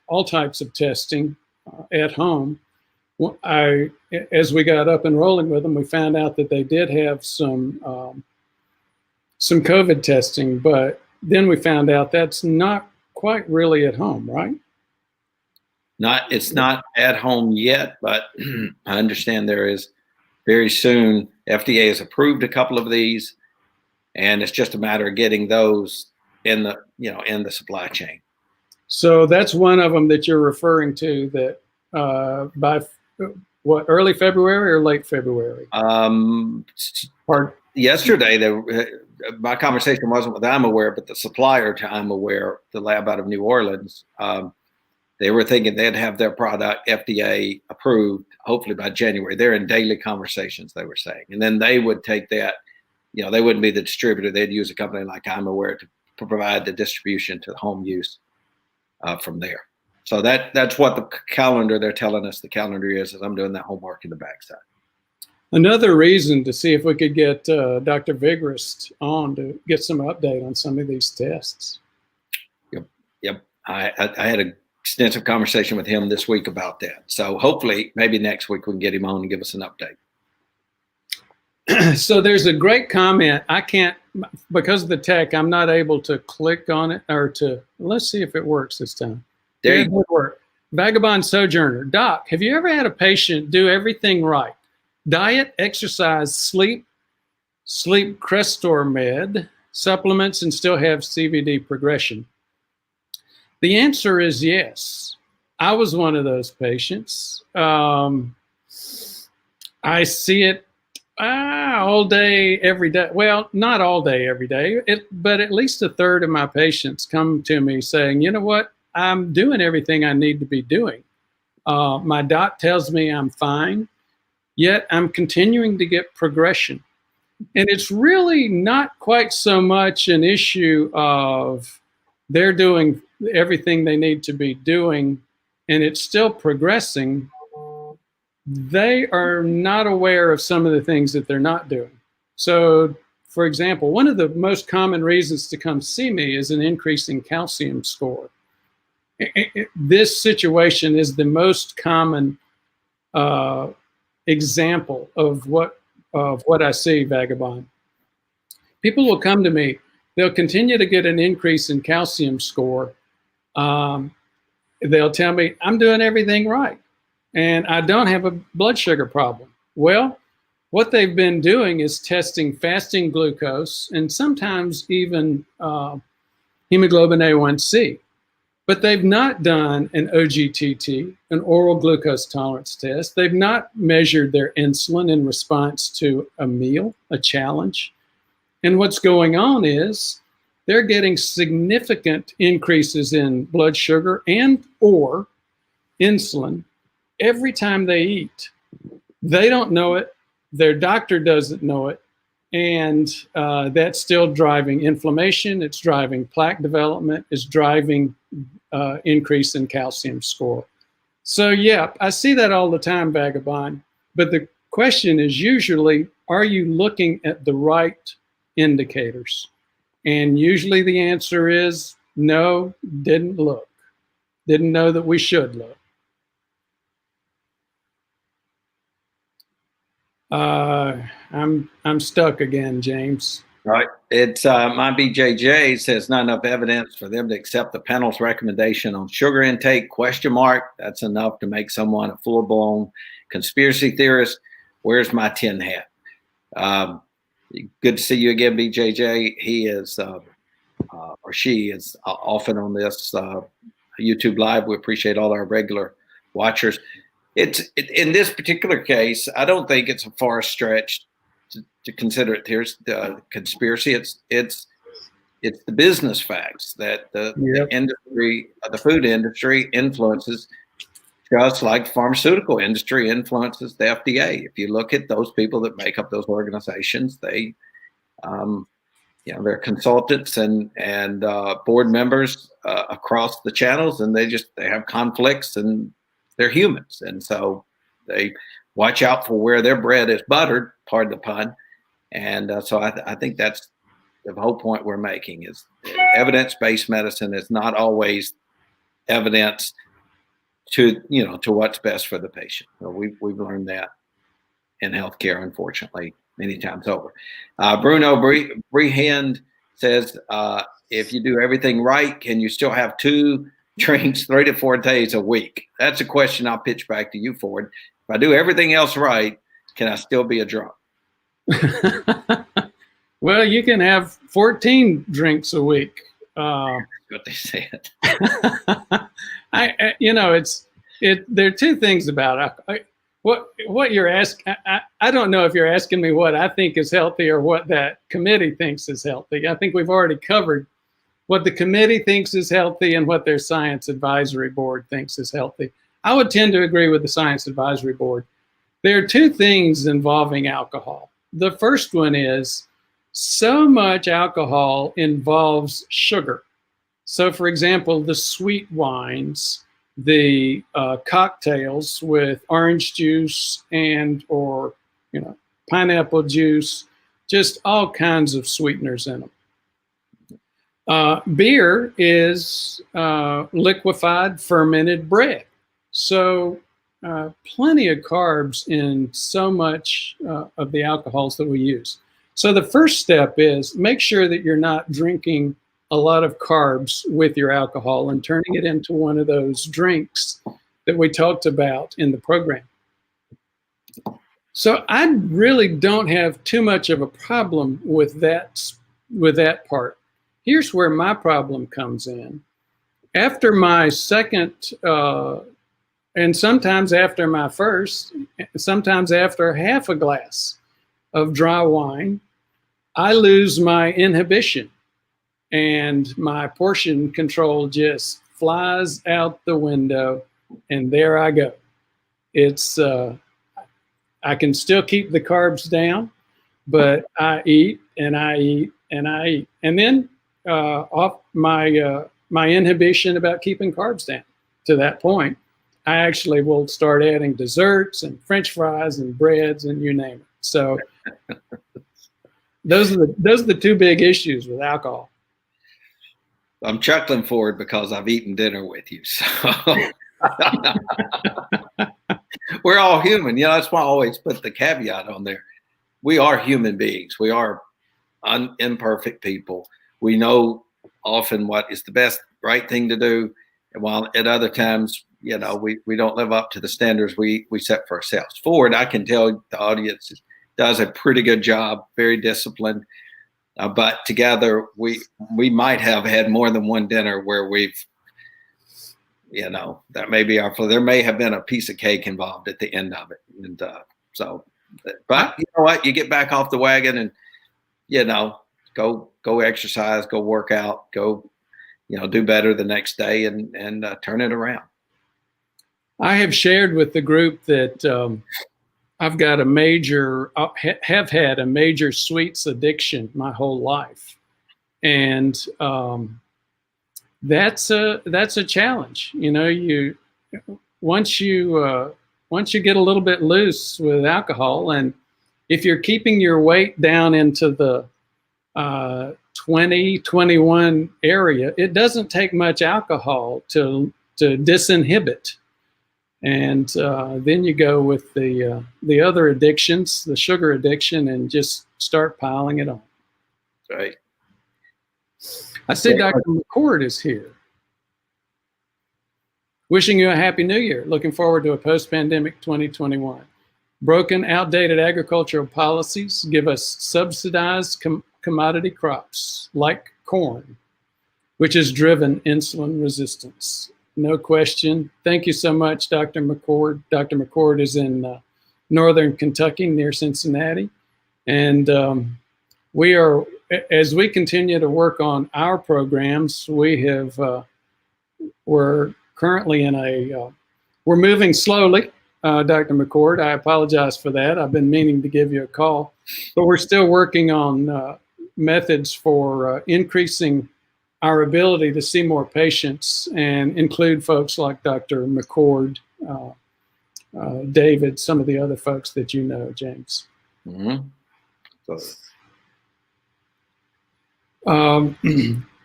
all types of testing at home. As we got up and rolling with them, we found out that they did have some COVID testing, but then we found out that's not quite really at home, right? It's not at home yet, but I understand there is very soon. FDA has approved a couple of these, and it's just a matter of getting those in the supply chain. So that's one of them that you're referring to. That by what, early February or late February? Yesterday, my conversation wasn't with I'm Aware, but the supplier to I'm Aware, the lab out of New Orleans. They were thinking they'd have their product FDA approved, hopefully by January. They're in daily conversations, they were saying. And then they would take that, they wouldn't be the distributor. They'd use a company like I'm Aware to provide the distribution to home use from there. So that's what the calendar they're telling us the calendar is I'm doing that homework in the backside. Another reason to see if we could get Dr. Vigorist on to get some update on some of these tests. Yep. I had a extensive conversation with him this week about that. So hopefully maybe next week we can get him on and give us an update. So there's a great comment. I can't, because of the tech, I'm not able to click on it let's see if it works this time. There you go. Work. Vagabond Sojourner. Doc, have you ever had a patient do everything right? Diet, exercise, sleep Crestor Med, supplements, and still have CVD progression? The answer is yes. I was one of those patients. I see it all day, every day. Well, not all day, every day, but at least a third of my patients come to me saying, you know what, I'm doing everything I need to be doing. My doc tells me I'm fine, yet I'm continuing to get progression. And it's really not quite so much an issue of they're doing everything they need to be doing and it's still progressing. They are not aware of some of the things that they're not doing. So, for example, one of the most common reasons to come see me is an increase in calcium score. This situation is the most common example of what I see, Vagabond. People will come to me. They'll continue to get an increase in calcium score. They'll tell me, I'm doing everything right, and I don't have a blood sugar problem. Well, what they've been doing is testing fasting glucose and sometimes even hemoglobin A1C. But they've not done an OGTT, an oral glucose tolerance test. They've not measured their insulin in response to a meal, a challenge. And what's going on is they're getting significant increases in blood sugar and or insulin every time they eat. They don't know it. Their doctor doesn't know it. And that's still driving inflammation. It's driving plaque development. It's driving increase in calcium score. So yeah, I see that all the time, Vagabond. But the question is usually, are you looking at the right indicators? And usually the answer is no, didn't look. Didn't know that we should look. I'm stuck again, James. Right. It's my BJJ says not enough evidence for them to accept the panel's recommendation on sugar intake, ? That's enough to make someone a full-blown conspiracy theorist. Where's my tin hat? Good to see you again, BJJ. He is, or she is often on this YouTube Live. We appreciate all our regular watchers. In this particular case, I don't think it's a far stretch to consider it. Here's the conspiracy. It's the business facts that the industry, the food industry, influences, just like the pharmaceutical industry influences the FDA. If you look at those people that make up those organizations, they, they're consultants and board members across the channels, and they have conflicts, and they're humans, and so they watch out for where their bread is buttered. Pardon the pun. And so I think that's the whole point we're making is evidence-based medicine is not always evidence to what's best for the patient. So we've learned that in healthcare, unfortunately, many times over. Bruno Brehand says, if you do everything right, can you still have 2 drinks 3 to 4 days a week? That's a question I'll pitch back to you, Ford. If I do everything else right, can I still be a drunk? Well, you can have 14 drinks a week. That's what they said. There are 2 things about it. What you're asking, I don't know if you're asking me what I think is healthy or what that committee thinks is healthy. I think we've already covered what the committee thinks is healthy and what their science advisory board thinks is healthy. I would tend to agree with the science advisory board. There are 2 things involving alcohol. The first one is so much alcohol involves sugar. So, for example, the sweet wines, the cocktails with orange juice or pineapple juice, just all kinds of sweeteners in them. Beer is liquefied fermented bread. So plenty of carbs in so much of the alcohols that we use. So the first step is make sure that you're not drinking a lot of carbs with your alcohol and turning it into one of those drinks that we talked about in the program. So I really don't have too much of a problem with that part. Here's where my problem comes in. After my second, and sometimes after my first, sometimes after half a glass of dry wine, I lose my inhibition and my portion control just flies out the window, and there I go. It's, I can still keep the carbs down, but I eat and I eat and I eat. And then off my inhibition about keeping carbs down to that point, I actually will start adding desserts and French fries and breads and you name it. So those are the 2 big issues with alcohol. I'm chuckling forward because I've eaten dinner with you. So we're all human. That's why I always put the caveat on there. We are human beings. We are imperfect people. We know often what is the best, right thing to do. And while at other times, we don't live up to the standards we set for ourselves. Ford, I can tell the audience does a pretty good job, very disciplined. But together, we might have had more than one dinner where we've, that may be there may have been a piece of cake involved at the end of it. And but you know what? You get back off the wagon and, go exercise, go work out, go, do better the next day and turn it around. I have shared with the group that I've got have had a major sweets addiction my whole life. And that's a challenge. Once you get a little bit loose with alcohol, and if you're keeping your weight down into the 20, 21 area, it doesn't take much alcohol to disinhibit. And then you go with the other addictions, the sugar addiction, and just start piling it on. Right. I see Dr. McCord is here. Wishing you a happy new year. Looking forward to a post-pandemic 2021. Broken, outdated agricultural policies give us subsidized commodity crops like corn, which has driven insulin resistance. no question. Thank you so much, Dr. McCord. Dr. McCord is in northern Kentucky near Cincinnati. And we are, as we continue to work on our programs, we're currently in we're moving slowly, Dr. McCord. I apologize for that. I've been meaning to give you a call, but we're still working on methods for increasing our ability to see more patients and include folks like Dr. McCord, David, some of the other folks that you know, James. Mm-hmm.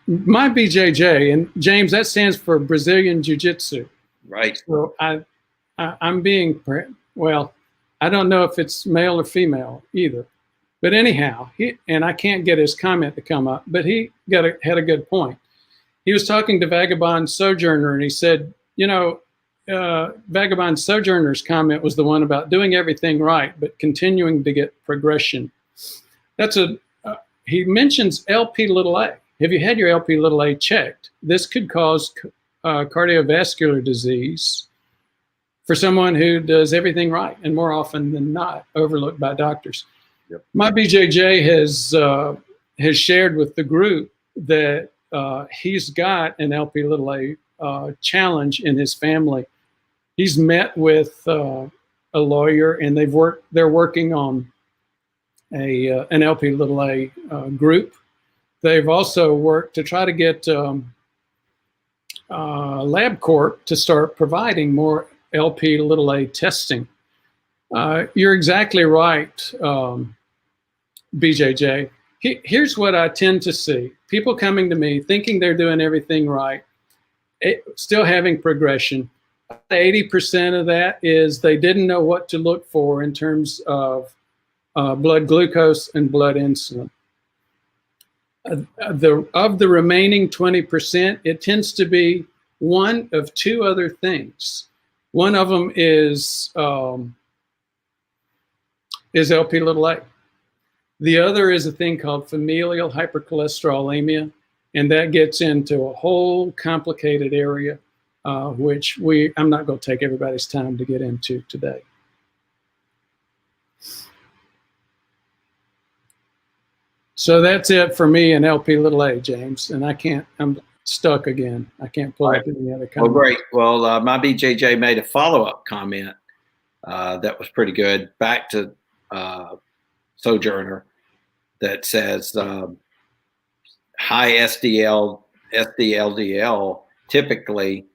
My BJJ, and James, that stands for Brazilian Jiu-Jitsu. Right. So I'm being, well, I don't know if it's male or female either. But anyhow, and I can't get his comment to come up, but he had a good point. He was talking to Vagabond Sojourner, and he said, you know, Vagabond Sojourner's comment was the one about doing everything right, but continuing to get progression. He mentions LP(a). Have you had your LP(a) checked? This could cause cardiovascular disease for someone who does everything right, and more often than not, overlooked by doctors. Yep. My BJJ has shared with the group that he's got an LP(a) challenge in his family. He's met with a lawyer, and they're working on an LP(a) group. They've also worked to try to get LabCorp to start providing more LP(a) testing. You're exactly right, BJJ. Here's what I tend to see. People coming to me thinking they're doing everything right, still having progression. 80% of that is they didn't know what to look for in terms of blood glucose and blood insulin. Of the remaining 20%, it tends to be one of two other things. One of them is LP(a). The other is a thing called familial hypercholesterolemia, and that gets into a whole complicated area, which I'm not going to take everybody's time to get into today. So that's it for me and LP(a), James, and I'm stuck again. I can't pull up any other comments. Well, great. Well, my BJJ made a follow-up comment that was pretty good back to Sojourner that says high SDLDL typically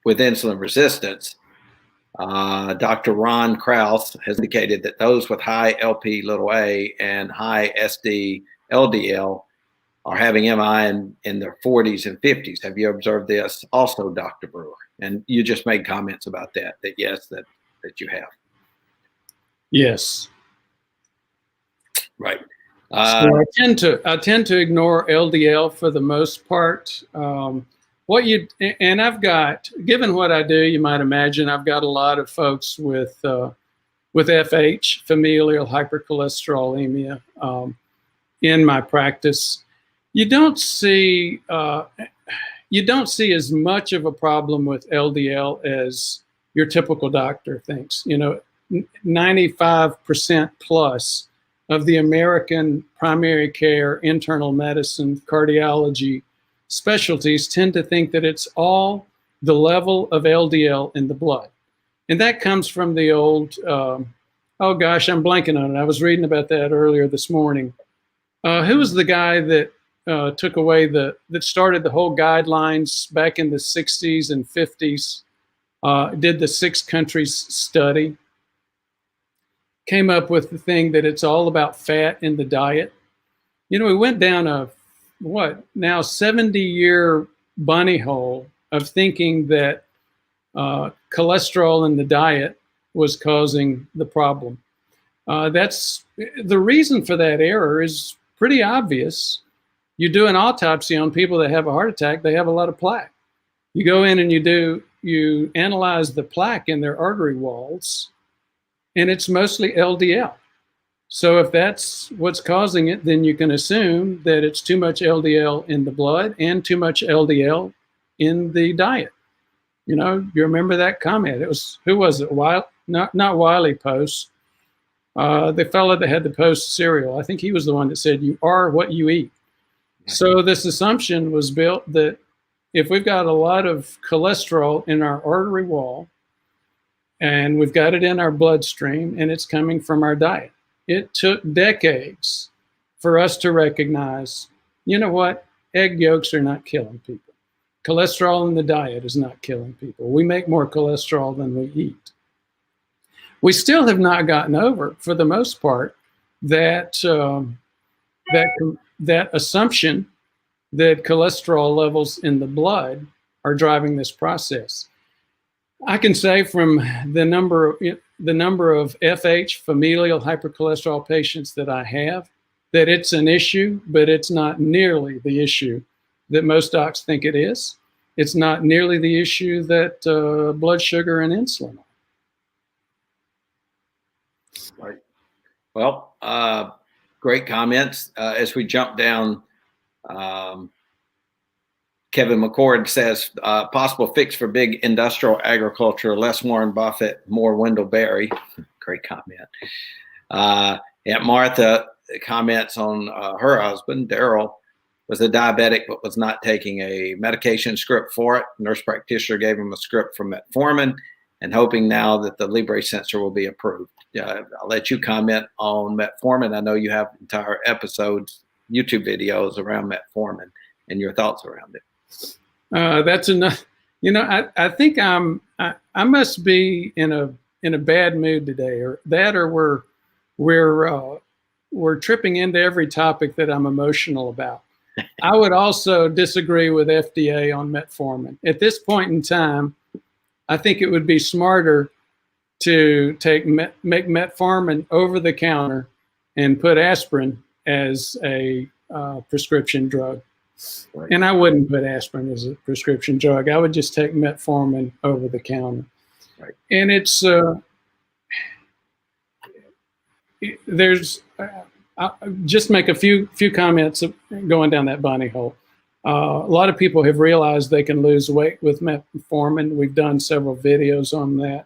with insulin resistance. Dr. Ron Krause has indicated that those with high LP(a) and high SDLDL are having MI in their 40s and 50s. Have you observed this also, Dr. Brewer? And you just made comments about that yes, that you have. Yes. Right. So I tend to ignore LDL for the most part. And I've got, given what I do, you might imagine I've got a lot of folks with FH, familial hypercholesterolemia, in my practice. You don't see as much of a problem with LDL as your typical doctor thinks. You know, 95% plus of the American primary care, internal medicine, cardiology specialties tend to think that it's all the level of LDL in the blood. And that comes from the old, oh gosh, I'm blanking on it. I was reading about that earlier this morning. Who was the guy that took away that started the whole guidelines back in the 60s and 50s, did the 6 countries study, came up with the thing that it's all about fat in the diet. You know, we went down a, 70-year bunny hole of thinking that cholesterol in the diet was causing the problem. That's the reason for that error is pretty obvious. You do an autopsy on people that have a heart attack, they have a lot of plaque. You go in and you analyze the plaque in their artery walls, and it's mostly LDL. So if that's what's causing it, then you can assume that it's too much LDL in the blood and too much LDL in the diet. You know, you remember that comment? It was, who was it? Not Wiley Post. The fellow that had the Post cereal. I think he was the one that said, "You are what you eat." So this assumption was built that if we've got a lot of cholesterol in our artery wall and we've got it in our bloodstream and it's coming from our diet, it took decades for us to recognize, you know what, egg yolks are not killing people. Cholesterol in the diet is not killing people. We make more cholesterol than we eat. We still have not gotten over, for the most part, that assumption that cholesterol levels in the blood are driving this process. I can say from the number of FH, familial hypercholesterol patients that I have, that it's an issue, but it's not nearly the issue that most docs think it is. It's not nearly the issue that blood sugar and insulin are. Right. Well, great comments. As we jump down, Kevin McCord says, possible fix for big industrial agriculture, less Warren Buffett, more Wendell Berry. Great comment. Aunt Martha comments on her husband, Daryl, was a diabetic but was not taking a medication script for it. Nurse practitioner gave him a script for metformin and hoping now that the Libre sensor will be approved. I'll let you comment on metformin. I know you have entire episodes, YouTube videos around metformin and your thoughts around it. That's enough. You know, I think I must be in a bad mood today, or we're tripping into every topic that I'm emotional about. I would also disagree with FDA on metformin. At this point in time, I think it would be smarter to make metformin over the counter and put aspirin as a prescription drug. Right. And I wouldn't put aspirin as a prescription drug. I would just take metformin over the counter. Right. And it's I'll just make a few comments going down that bunny hole. A lot of people have realized they can lose weight with metformin. We've done several videos on that.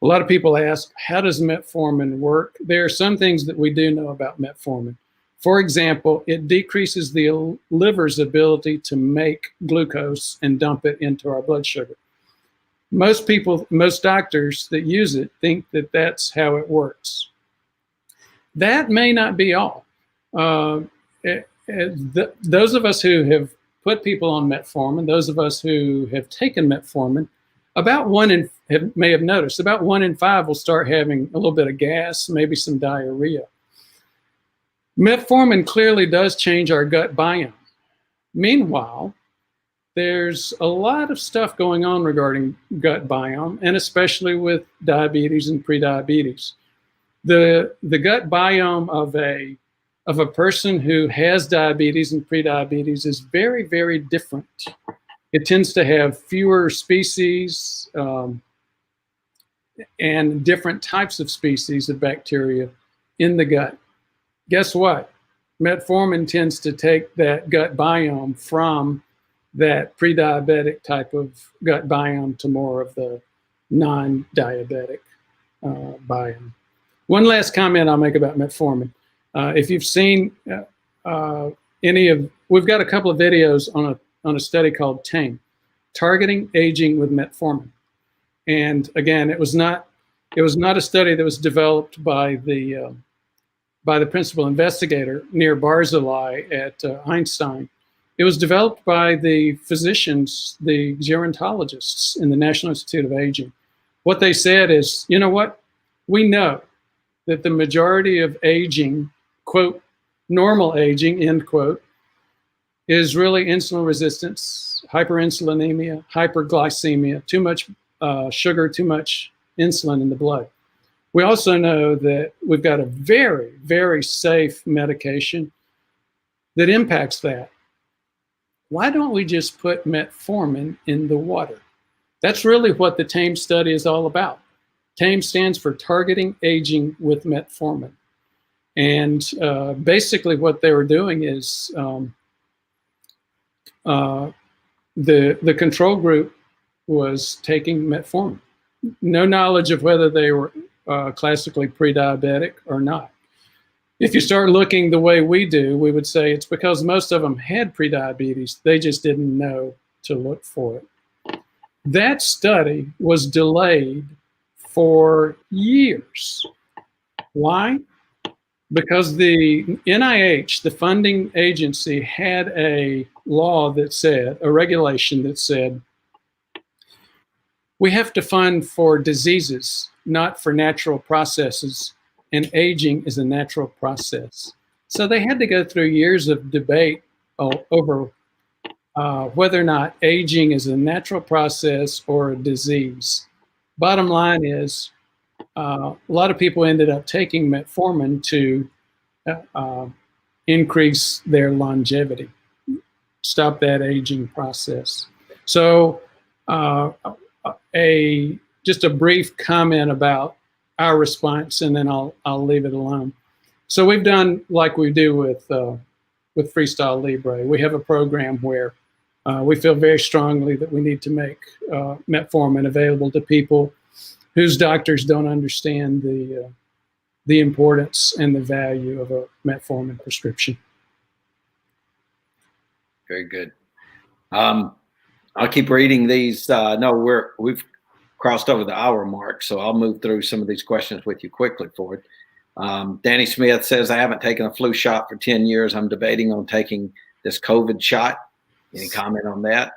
A lot of people ask, how does metformin work? There are some things that we do know about metformin. For example, it decreases the liver's ability to make glucose and dump it into our blood sugar. Most doctors that use it think that that's how it works. That may not be all. Those of us who have put people on metformin, those of us who have taken metformin, may have noticed, about 1 in 5 will start having a little bit of gas, maybe some diarrhea. Metformin clearly does change our gut biome. Meanwhile, there's a lot of stuff going on regarding gut biome, and especially with diabetes and prediabetes. The gut biome of a person who has diabetes and prediabetes is very, very different. It tends to have fewer species and different types of species of bacteria in the gut. Guess what? Metformin tends to take that gut biome from that pre-diabetic type of gut biome to more of the non-diabetic biome. One last comment I'll make about metformin. If you've seen we've got a couple of videos on a study called TAME, Targeting Aging with Metformin. And again, it was not a study that was developed by the principal investigator Nir Barzilai at Einstein. It was developed by the physicians, the gerontologists in the National Institute of Aging. What they said is, you know what? We know that the majority of aging, quote, normal aging, end quote, is really insulin resistance, hyperinsulinemia, hyperglycemia, too much sugar, too much insulin in the blood. We also know that we've got a very, very safe medication that impacts that. Why don't we just put metformin in the water? That's really what the TAME study is all about. TAME stands for Targeting Aging with Metformin. And basically what they were doing is The control group was taking metformin. No knowledge of whether they were classically pre-diabetic or not. If you start looking the way we do, we would say it's because most of them had prediabetes. They just didn't know to look for it. That study was delayed for years. Why? Because the NIH, the funding agency, had a law that said, a regulation that said, we have to fund for diseases, not for natural processes, and aging is a natural process. So they had to go through years of debate over whether or not aging is a natural process or a disease. Bottom line is, a lot of people ended up taking metformin to increase their longevity, stop that aging process. So just a brief comment about our response, and then I'll leave it alone. So we've done like we do with Freestyle Libre. We have a program where we feel very strongly that we need to make metformin available to people whose doctors don't understand the importance and the value of a metformin prescription. Very good. I'll keep reading these. No, we've crossed over the hour mark, so I'll move through some of these questions with you quickly, Ford. Danny Smith says, I haven't taken a flu shot for 10 years. I'm debating on taking this COVID shot. Any comment on that?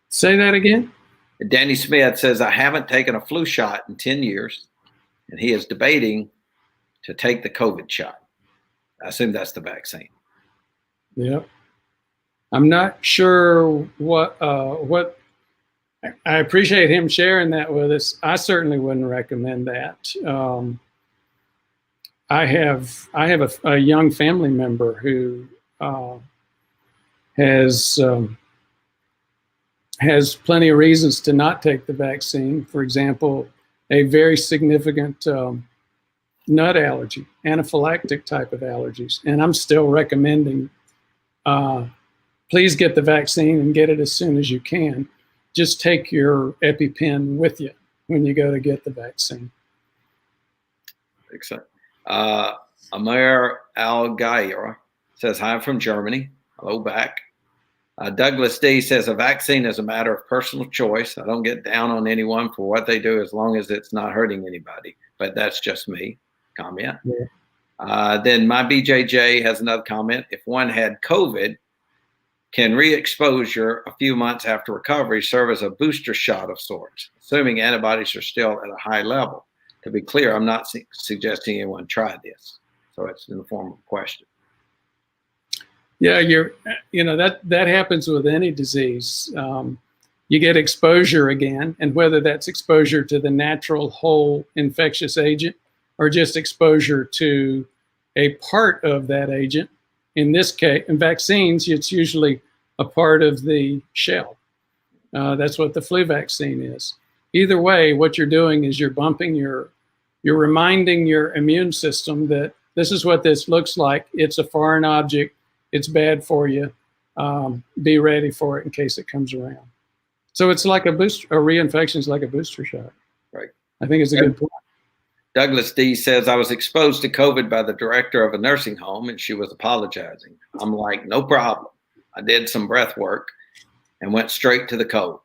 Say that again? Danny Smith says, I haven't taken a flu shot in 10 years, and he is debating to take the COVID shot. I assume that's the vaccine. Yep. I'm not sure what I appreciate him sharing that with us. I certainly wouldn't recommend that. I have a young family member who has plenty of reasons to not take the vaccine. For example, a very significant nut allergy, anaphylactic type of allergies. And I'm still recommending, please get the vaccine and get it as soon as you can. Just take your EpiPen with you when you go to get the vaccine. Excellent. Amir Al-Gaira says, hi, I'm from Germany. Hello back. Douglas D says, a vaccine is a matter of personal choice. I don't get down on anyone for what they do as long as it's not hurting anybody. But that's just me. Comment. Yeah. Then my BJJ has another comment. If one had COVID, can re-exposure a few months after recovery serve as a booster shot of sorts, assuming antibodies are still at a high level? To be clear, I'm not suggesting anyone try this. So it's in the form of a question. Yeah, that happens with any disease. You get exposure again, and whether that's exposure to the natural whole infectious agent or just exposure to a part of that agent. In this case, in vaccines, it's usually a part of the shell. That's what the flu vaccine is. Either way, what you're doing is you're reminding your immune system that this is what this looks like. It's a foreign object. It's bad for you. Be ready for it in case it comes around. So it's like a reinfection is like a booster shot. Right. I think it's a good point. Douglas D says, I was exposed to COVID by the director of a nursing home, and she was apologizing. I'm like, no problem. I did some breath work and went straight to the cold.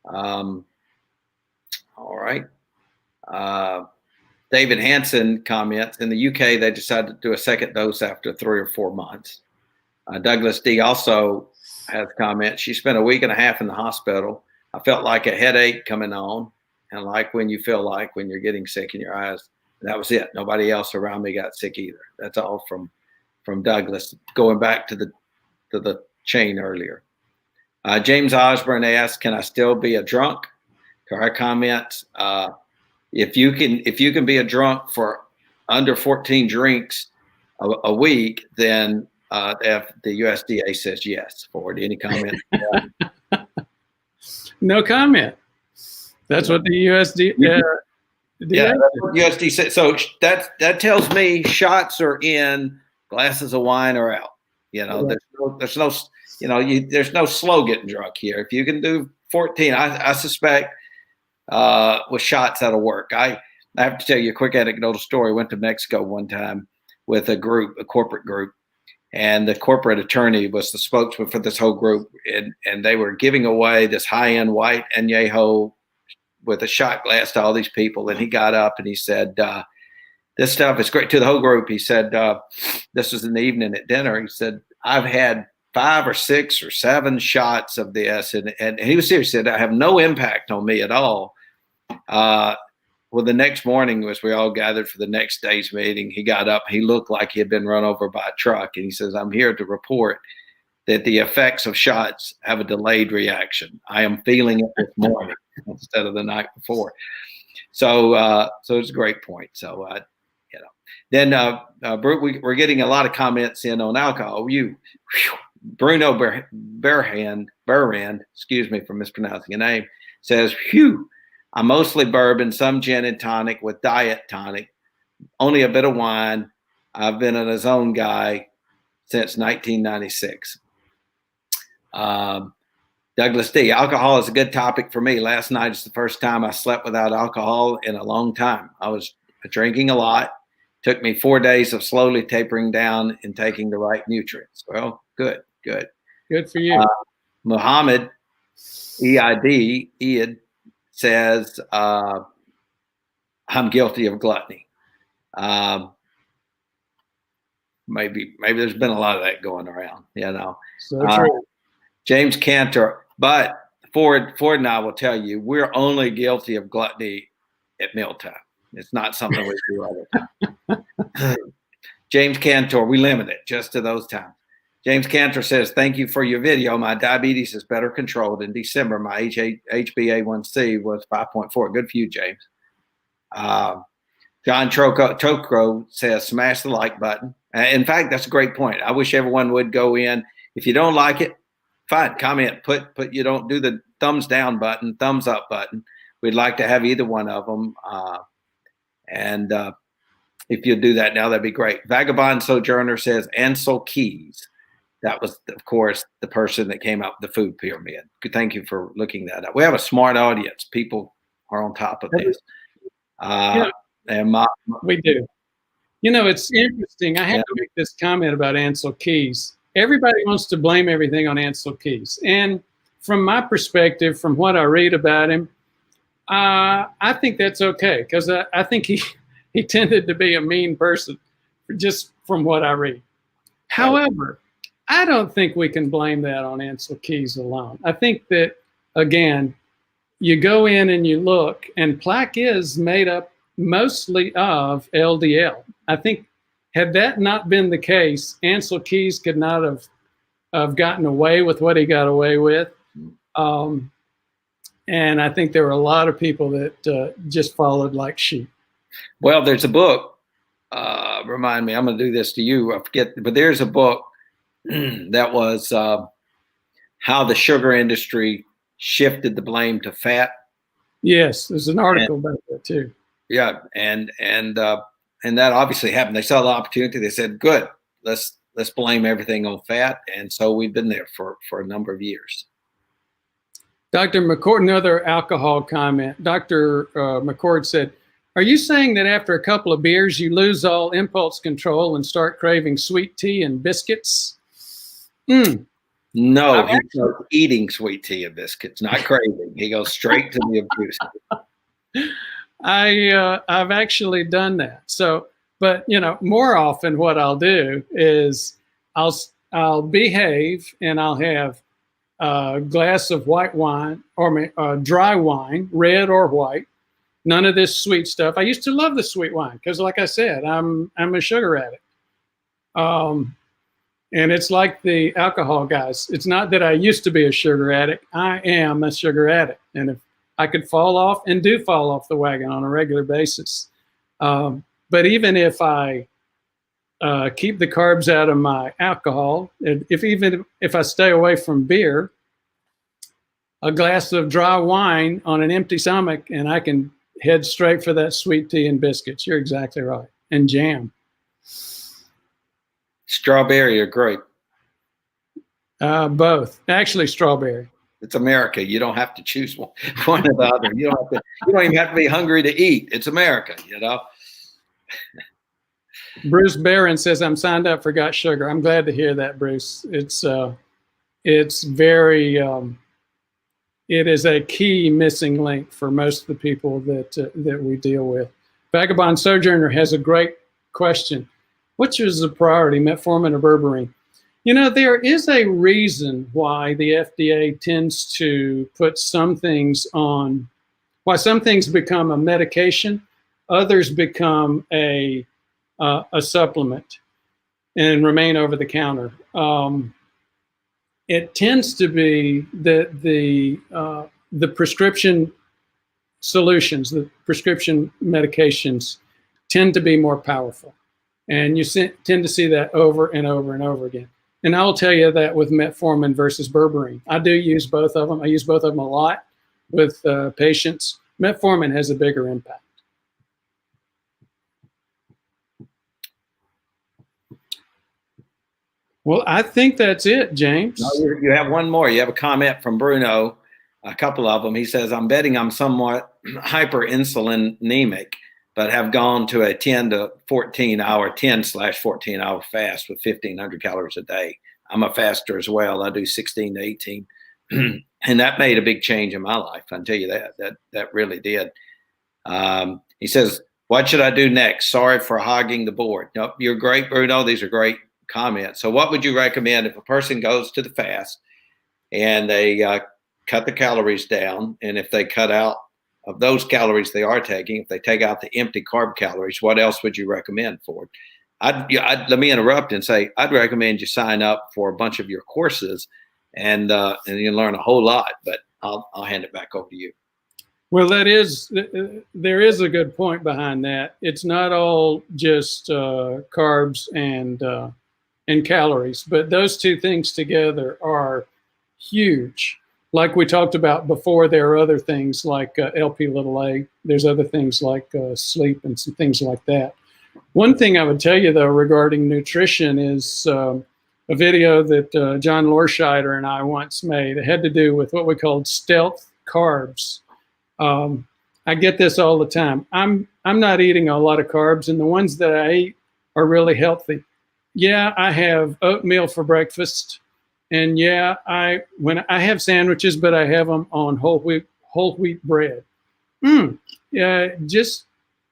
All right. David Hansen comments, in the UK, they decided to do a second dose after 3 or 4 months. Douglas D also has comments. She spent a week and a half in the hospital. I felt like a headache coming on, and like when you feel like when you're getting sick in your eyes. And that was it. Nobody else around me got sick either. That's all from Douglas. Going back to the chain earlier. James Osborne asks, can I still be a drunk? To our comments, if you can be a drunk for under 14 drinks a week, then the USDA says yes. Forward. Any comment? No comment. That's what the USDA. Yeah, that's what USDA said. So that tells me shots are in, glasses of wine are out. There's no there's no slow getting drunk here. If you can do 14, I suspect with shots that'll work. I have to tell you a quick anecdotal story. I went to Mexico one time with a corporate group, and the corporate attorney was the spokesman for this whole group, and they were giving away this high-end white añejo with a shot glass to all these people. And he got up and he said, this stuff is great, to the whole group. He said, this was in the evening at dinner. He said, I've had 5 or 6 or 7 shots of this. And he was serious. He said, I have no impact on me at all. Well, the next morning, as we all gathered for the next day's meeting, he got up. He looked like he had been run over by a truck. And he says, I'm here to report that the effects of shots have a delayed reaction. I am feeling it this morning instead of the night before. So it's a great point. So, then we're getting a lot of comments in on alcohol. Bruno Burrand, excuse me for mispronouncing a name, says, phew, I'm mostly bourbon, some gin and tonic with diet tonic, only a bit of wine. I've been a zone guy since 1996. Douglas D. Alcohol is a good topic for me. Last night is the first time I slept without alcohol in a long time. I was drinking a lot. Took me 4 days of slowly tapering down and taking the right nutrients. Well, good. Good for you. Muhammad Eid says, I'm guilty of gluttony. Maybe there's been a lot of that going around, So true. James Cantor, but Ford and I will tell you, we're only guilty of gluttony at mealtime. It's not something we do all the time. James Cantor, we limit it just to those times. James Cantor says, thank you for your video. My diabetes is better controlled. In December, my HbA1c was 5.4. Good for you, James. John Tokro says, smash the like button. In fact, that's a great point. I wish everyone would go in. If you don't like it, fine, comment. Put you don't do the thumbs down button, thumbs up button. We'd like to have either one of them. And if you do that now, that'd be great. Vagabond Sojourner says Ansel Keys. That was, of course, the person that came up with the food pyramid. Thank you for looking that up. We have a smart audience. People are on top of this. We do. It's interesting. I have to make this comment about Ansel Keys. Everybody wants to blame everything on Ansel Keys. And from my perspective, from what I read about him, I think that's okay, because I think he tended to be a mean person, just from what I read. However, I don't think we can blame that on Ansel Keys alone. I think that, again, you go in and you look, and plaque is made up mostly of LDL. I think had that not been the case, Ansel Keys could not have gotten away with what he got away with. And I think there were a lot of people that just followed like sheep. Well, there's a book, remind me, I'm going to do this to you. I forget, but there's a book that was how the sugar industry shifted the blame to fat. Yes, there's an article about that too. Yeah, and that obviously happened. They saw the opportunity. They said, "Good, let's blame everything on fat." And so we've been there for a number of years. Dr. McCord, another alcohol comment. Dr. McCord said, "Are you saying that after a couple of beers you lose all impulse control and start craving sweet tea and biscuits?" No, he starts eating sweet tea and biscuits, not craving. He goes straight to the abuse. I've actually done that. So, but more often what I'll do is I'll behave and I'll have a glass of white wine or dry wine, red or white. None of this sweet stuff. I used to love the sweet wine because, like I said, I'm a sugar addict. And it's like the alcohol guys. It's not that I used to be a sugar addict. I am a sugar addict. And if I could fall off and do fall off the wagon on a regular basis. But even if I keep the carbs out of my alcohol, even if I stay away from beer, a glass of dry wine on an empty stomach, and I can head straight for that sweet tea and biscuits. You're exactly right. And jam. Strawberry or grape? Both. Actually, strawberry. It's America. You don't have to choose one or the other. You don't even have to be hungry to eat. It's America, you know. Bruce Barron says, I'm signed up for Got Sugar. I'm glad to hear that, Bruce. It's very, it is a key missing link for most of the people that we deal with. Vagabond Sojourner has a great question. Which is the priority, metformin or berberine? You know, there is a reason why the FDA tends to put some things on, why some things become a medication, others become a supplement and remain over the counter. It tends to be that the prescription solutions, the prescription medications tend to be more powerful. And you tend to see that over and over and over again. And I will tell you that with metformin versus berberine. I do use both of them. I use both of them a lot with patients. Metformin has a bigger impact. Well, I think that's it, James. No, you have one more. You have a comment from Bruno, a couple of them. He says, I'm betting I'm somewhat hyperinsulinemic, but have gone to a 10/14 hour fast with 1,500 calories a day. I'm a faster as well. I do 16 to 18. And that made a big change in my life. I can tell you that really did. He says, what should I do next? Sorry for hogging the board. Nope, you're great, Bruno. These are great comments. So what would you recommend if a person goes to the fast and they cut the calories down, and if they cut out of those calories they are taking, if they take out the empty carb calories, what else would you recommend for it? Let me interrupt and say, I'd recommend you sign up for a bunch of your courses and you learn a whole lot, but I'll hand it back over to you. Well, there is a good point behind that. It's not all just carbs and calories, but those two things together are huge. Like we talked about before, there are other things like LP(a). There's other things like sleep and some things like that. One thing I would tell you, though, regarding nutrition is a video that John Lorscheider and I once made. It had to do with what we called stealth carbs. I get this all the time. I'm not eating a lot of carbs, and the ones that I eat are really healthy. Yeah, I have oatmeal for breakfast. And yeah, I have sandwiches, but I have them on whole wheat bread. Yeah, just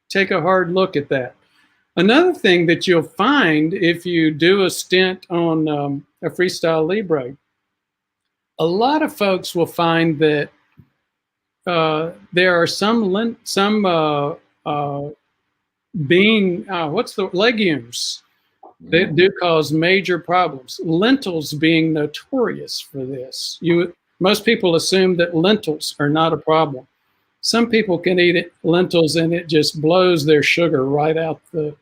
take a hard look at that. Another thing that you'll find if you do a stint on a Freestyle Libre, a lot of folks will find that there are some legumes that do cause major problems. Lentils being notorious for this. Most people assume that lentils are not a problem. Some people can eat lentils and it just blows their sugar right out the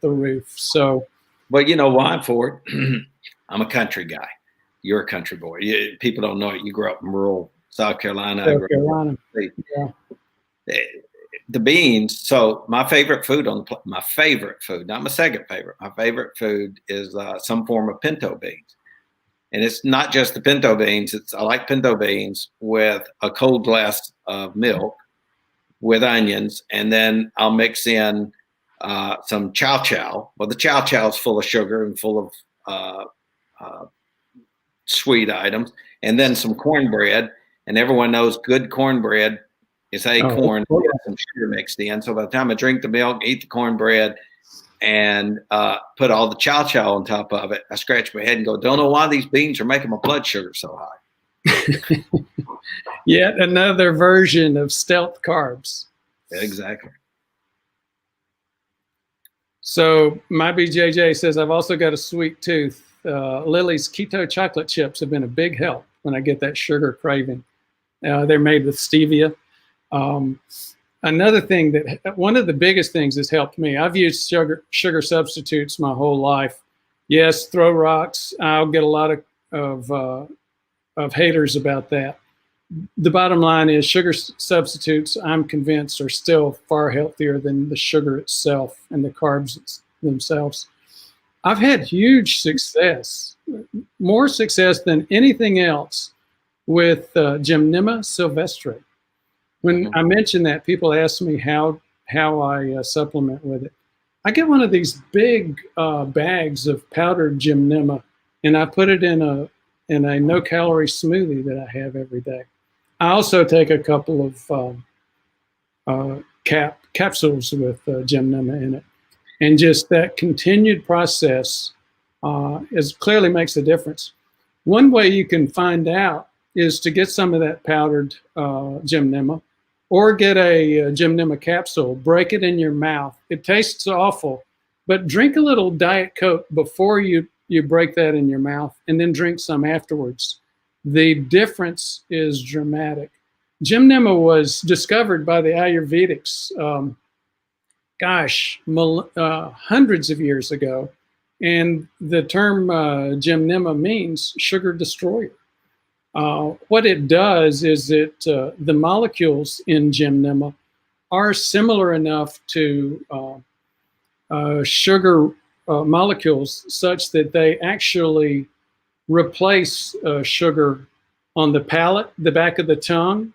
roof. So, well, you know why for it? I'm a country guy. You're a country boy. People don't know it. You grew up in rural South Carolina. Yeah. The beans. So my favorite food not my second favorite. My favorite food is some form of pinto beans, and it's not just the pinto beans. I like pinto beans with a cold glass of milk, with onions, and then I'll mix in some chow chow. Well, the chow chow is full of sugar and full of sweet items, and then some cornbread. And everyone knows good cornbread is acorn, some sugar mixed in. So by the time I drink the milk, eat the cornbread, and put all the chow chow on top of it, I scratch my head and go, don't know why these beans are making my blood sugar so high. Yet another version of stealth carbs. Exactly. So my BJJ says, I've also got a sweet tooth. Lily's keto chocolate chips have been a big help when I get that sugar craving. They're made with stevia. Another thing one of the biggest things that's helped me, I've used sugar substitutes my whole life. Yes, throw rocks. I'll get a lot of haters about that. The bottom line is sugar substitutes, I'm convinced, are still far healthier than the sugar itself and the carbs themselves. I've had huge success, more success than anything else with Gymnema sylvestre. When I mention that, people ask me how I supplement with it. I get one of these big bags of powdered Gymnema, and I put it in a no-calorie smoothie that I have every day. I also take a couple of capsules with Gymnema in it, and just that continued process clearly makes a difference. One way you can find out is to get some of that powdered Gymnema, or get a Gymnema capsule, break it in your mouth. It tastes awful, but drink a little Diet Coke before you break that in your mouth, and then drink some afterwards. The difference is dramatic. Gymnema was discovered by the Ayurvedics, hundreds of years ago, and the term Gymnema means sugar destroyer. What it does is the molecules in Gymnema are similar enough to sugar molecules such that they actually replace sugar on the palate, the back of the tongue,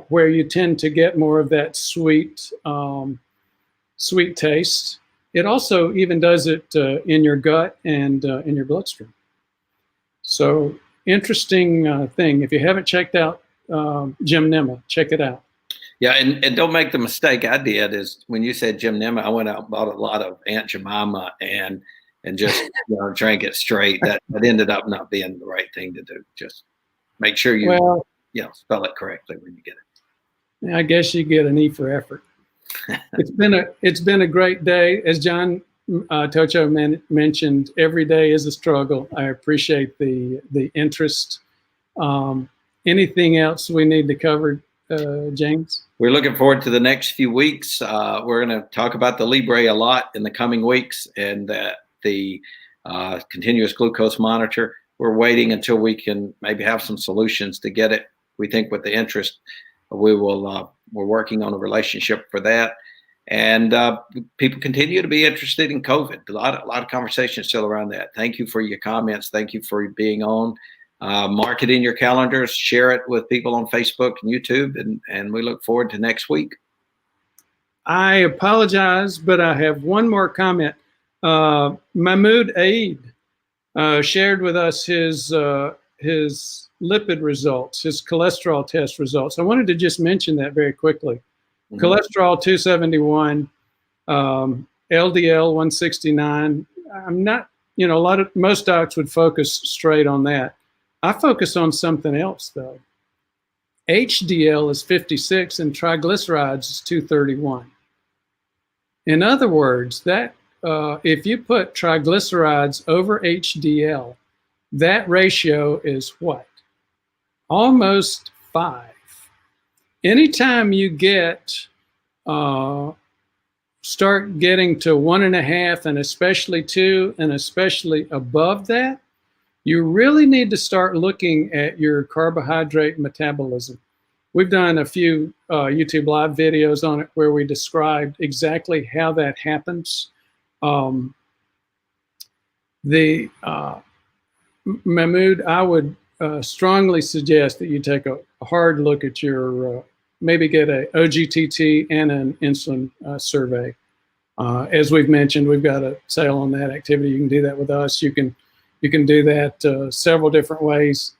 where you tend to get more of that sweet taste. It also even does it in your gut and in your bloodstream. So interesting thing. If you haven't checked out Gymnema, check it out. Yeah, and don't make the mistake I did is when you said Gymnema, I went out and bought a lot of Aunt Jemima and just drank it straight. That ended up not being the right thing to do. Just make sure you spell it correctly when you get it. I guess you get an E for effort. It's been a great day. As John Tocho mentioned, every day is a struggle. I appreciate the interest. Anything else we need to cover, James? We're looking forward to the next few weeks. We're going to talk about the Libre a lot in the coming weeks, and the continuous glucose monitor. We're waiting until we can maybe have some solutions to get it. We think with the interest, we will. We're working on a relationship for that, and people continue to be interested in COVID. A lot of conversation still around that. Thank you for your comments. Thank you for being on. Mark it in your calendars. Share it with people on Facebook and YouTube, and we look forward to next week. I apologize, but I have one more comment. Mahmoud Aid shared with us his lipid results, his cholesterol test results. I wanted to just mention that very quickly. Mm-hmm. Cholesterol 271, LDL 169. I'm not, most docs would focus straight on that. I focus on something else though. HDL is 56 and triglycerides is 231. In other words, that if you put triglycerides over HDL, that ratio is what? Almost 5. Anytime you start getting to 1.5 and especially 2 and especially above that, you really need to start looking at your carbohydrate metabolism. We've done a few YouTube live videos on it where we described exactly how that happens. Mahmoud, I would strongly suggest that you take a hard look at your, maybe get a OGTT and an insulin survey. As we've mentioned, we've got a sale on that activity. You can do that with us. You can do that several different ways.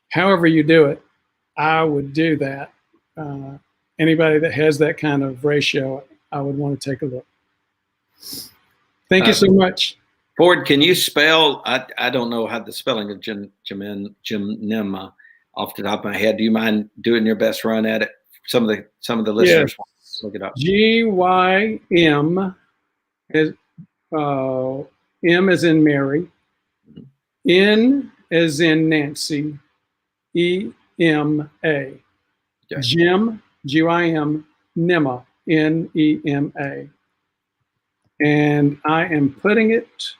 However you do it, I would do that. Anybody that has that kind of ratio, I would want to take a look. Thank you so much. Ford, can you spell? I don't know how the spelling of Gymnema off the top of my head. Do you mind doing your best run at it? Some of the listeners look it up. GYM is M as in Mary, N as in Nancy, EMA. Okay. Gym, GYM, NEMA, NEMA. And I am putting it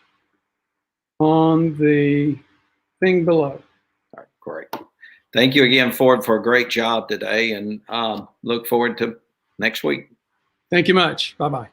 on the thing below. All right, great. Thank you again, Ford, for a great job today, and look forward to next week. Thank you much. Bye-bye.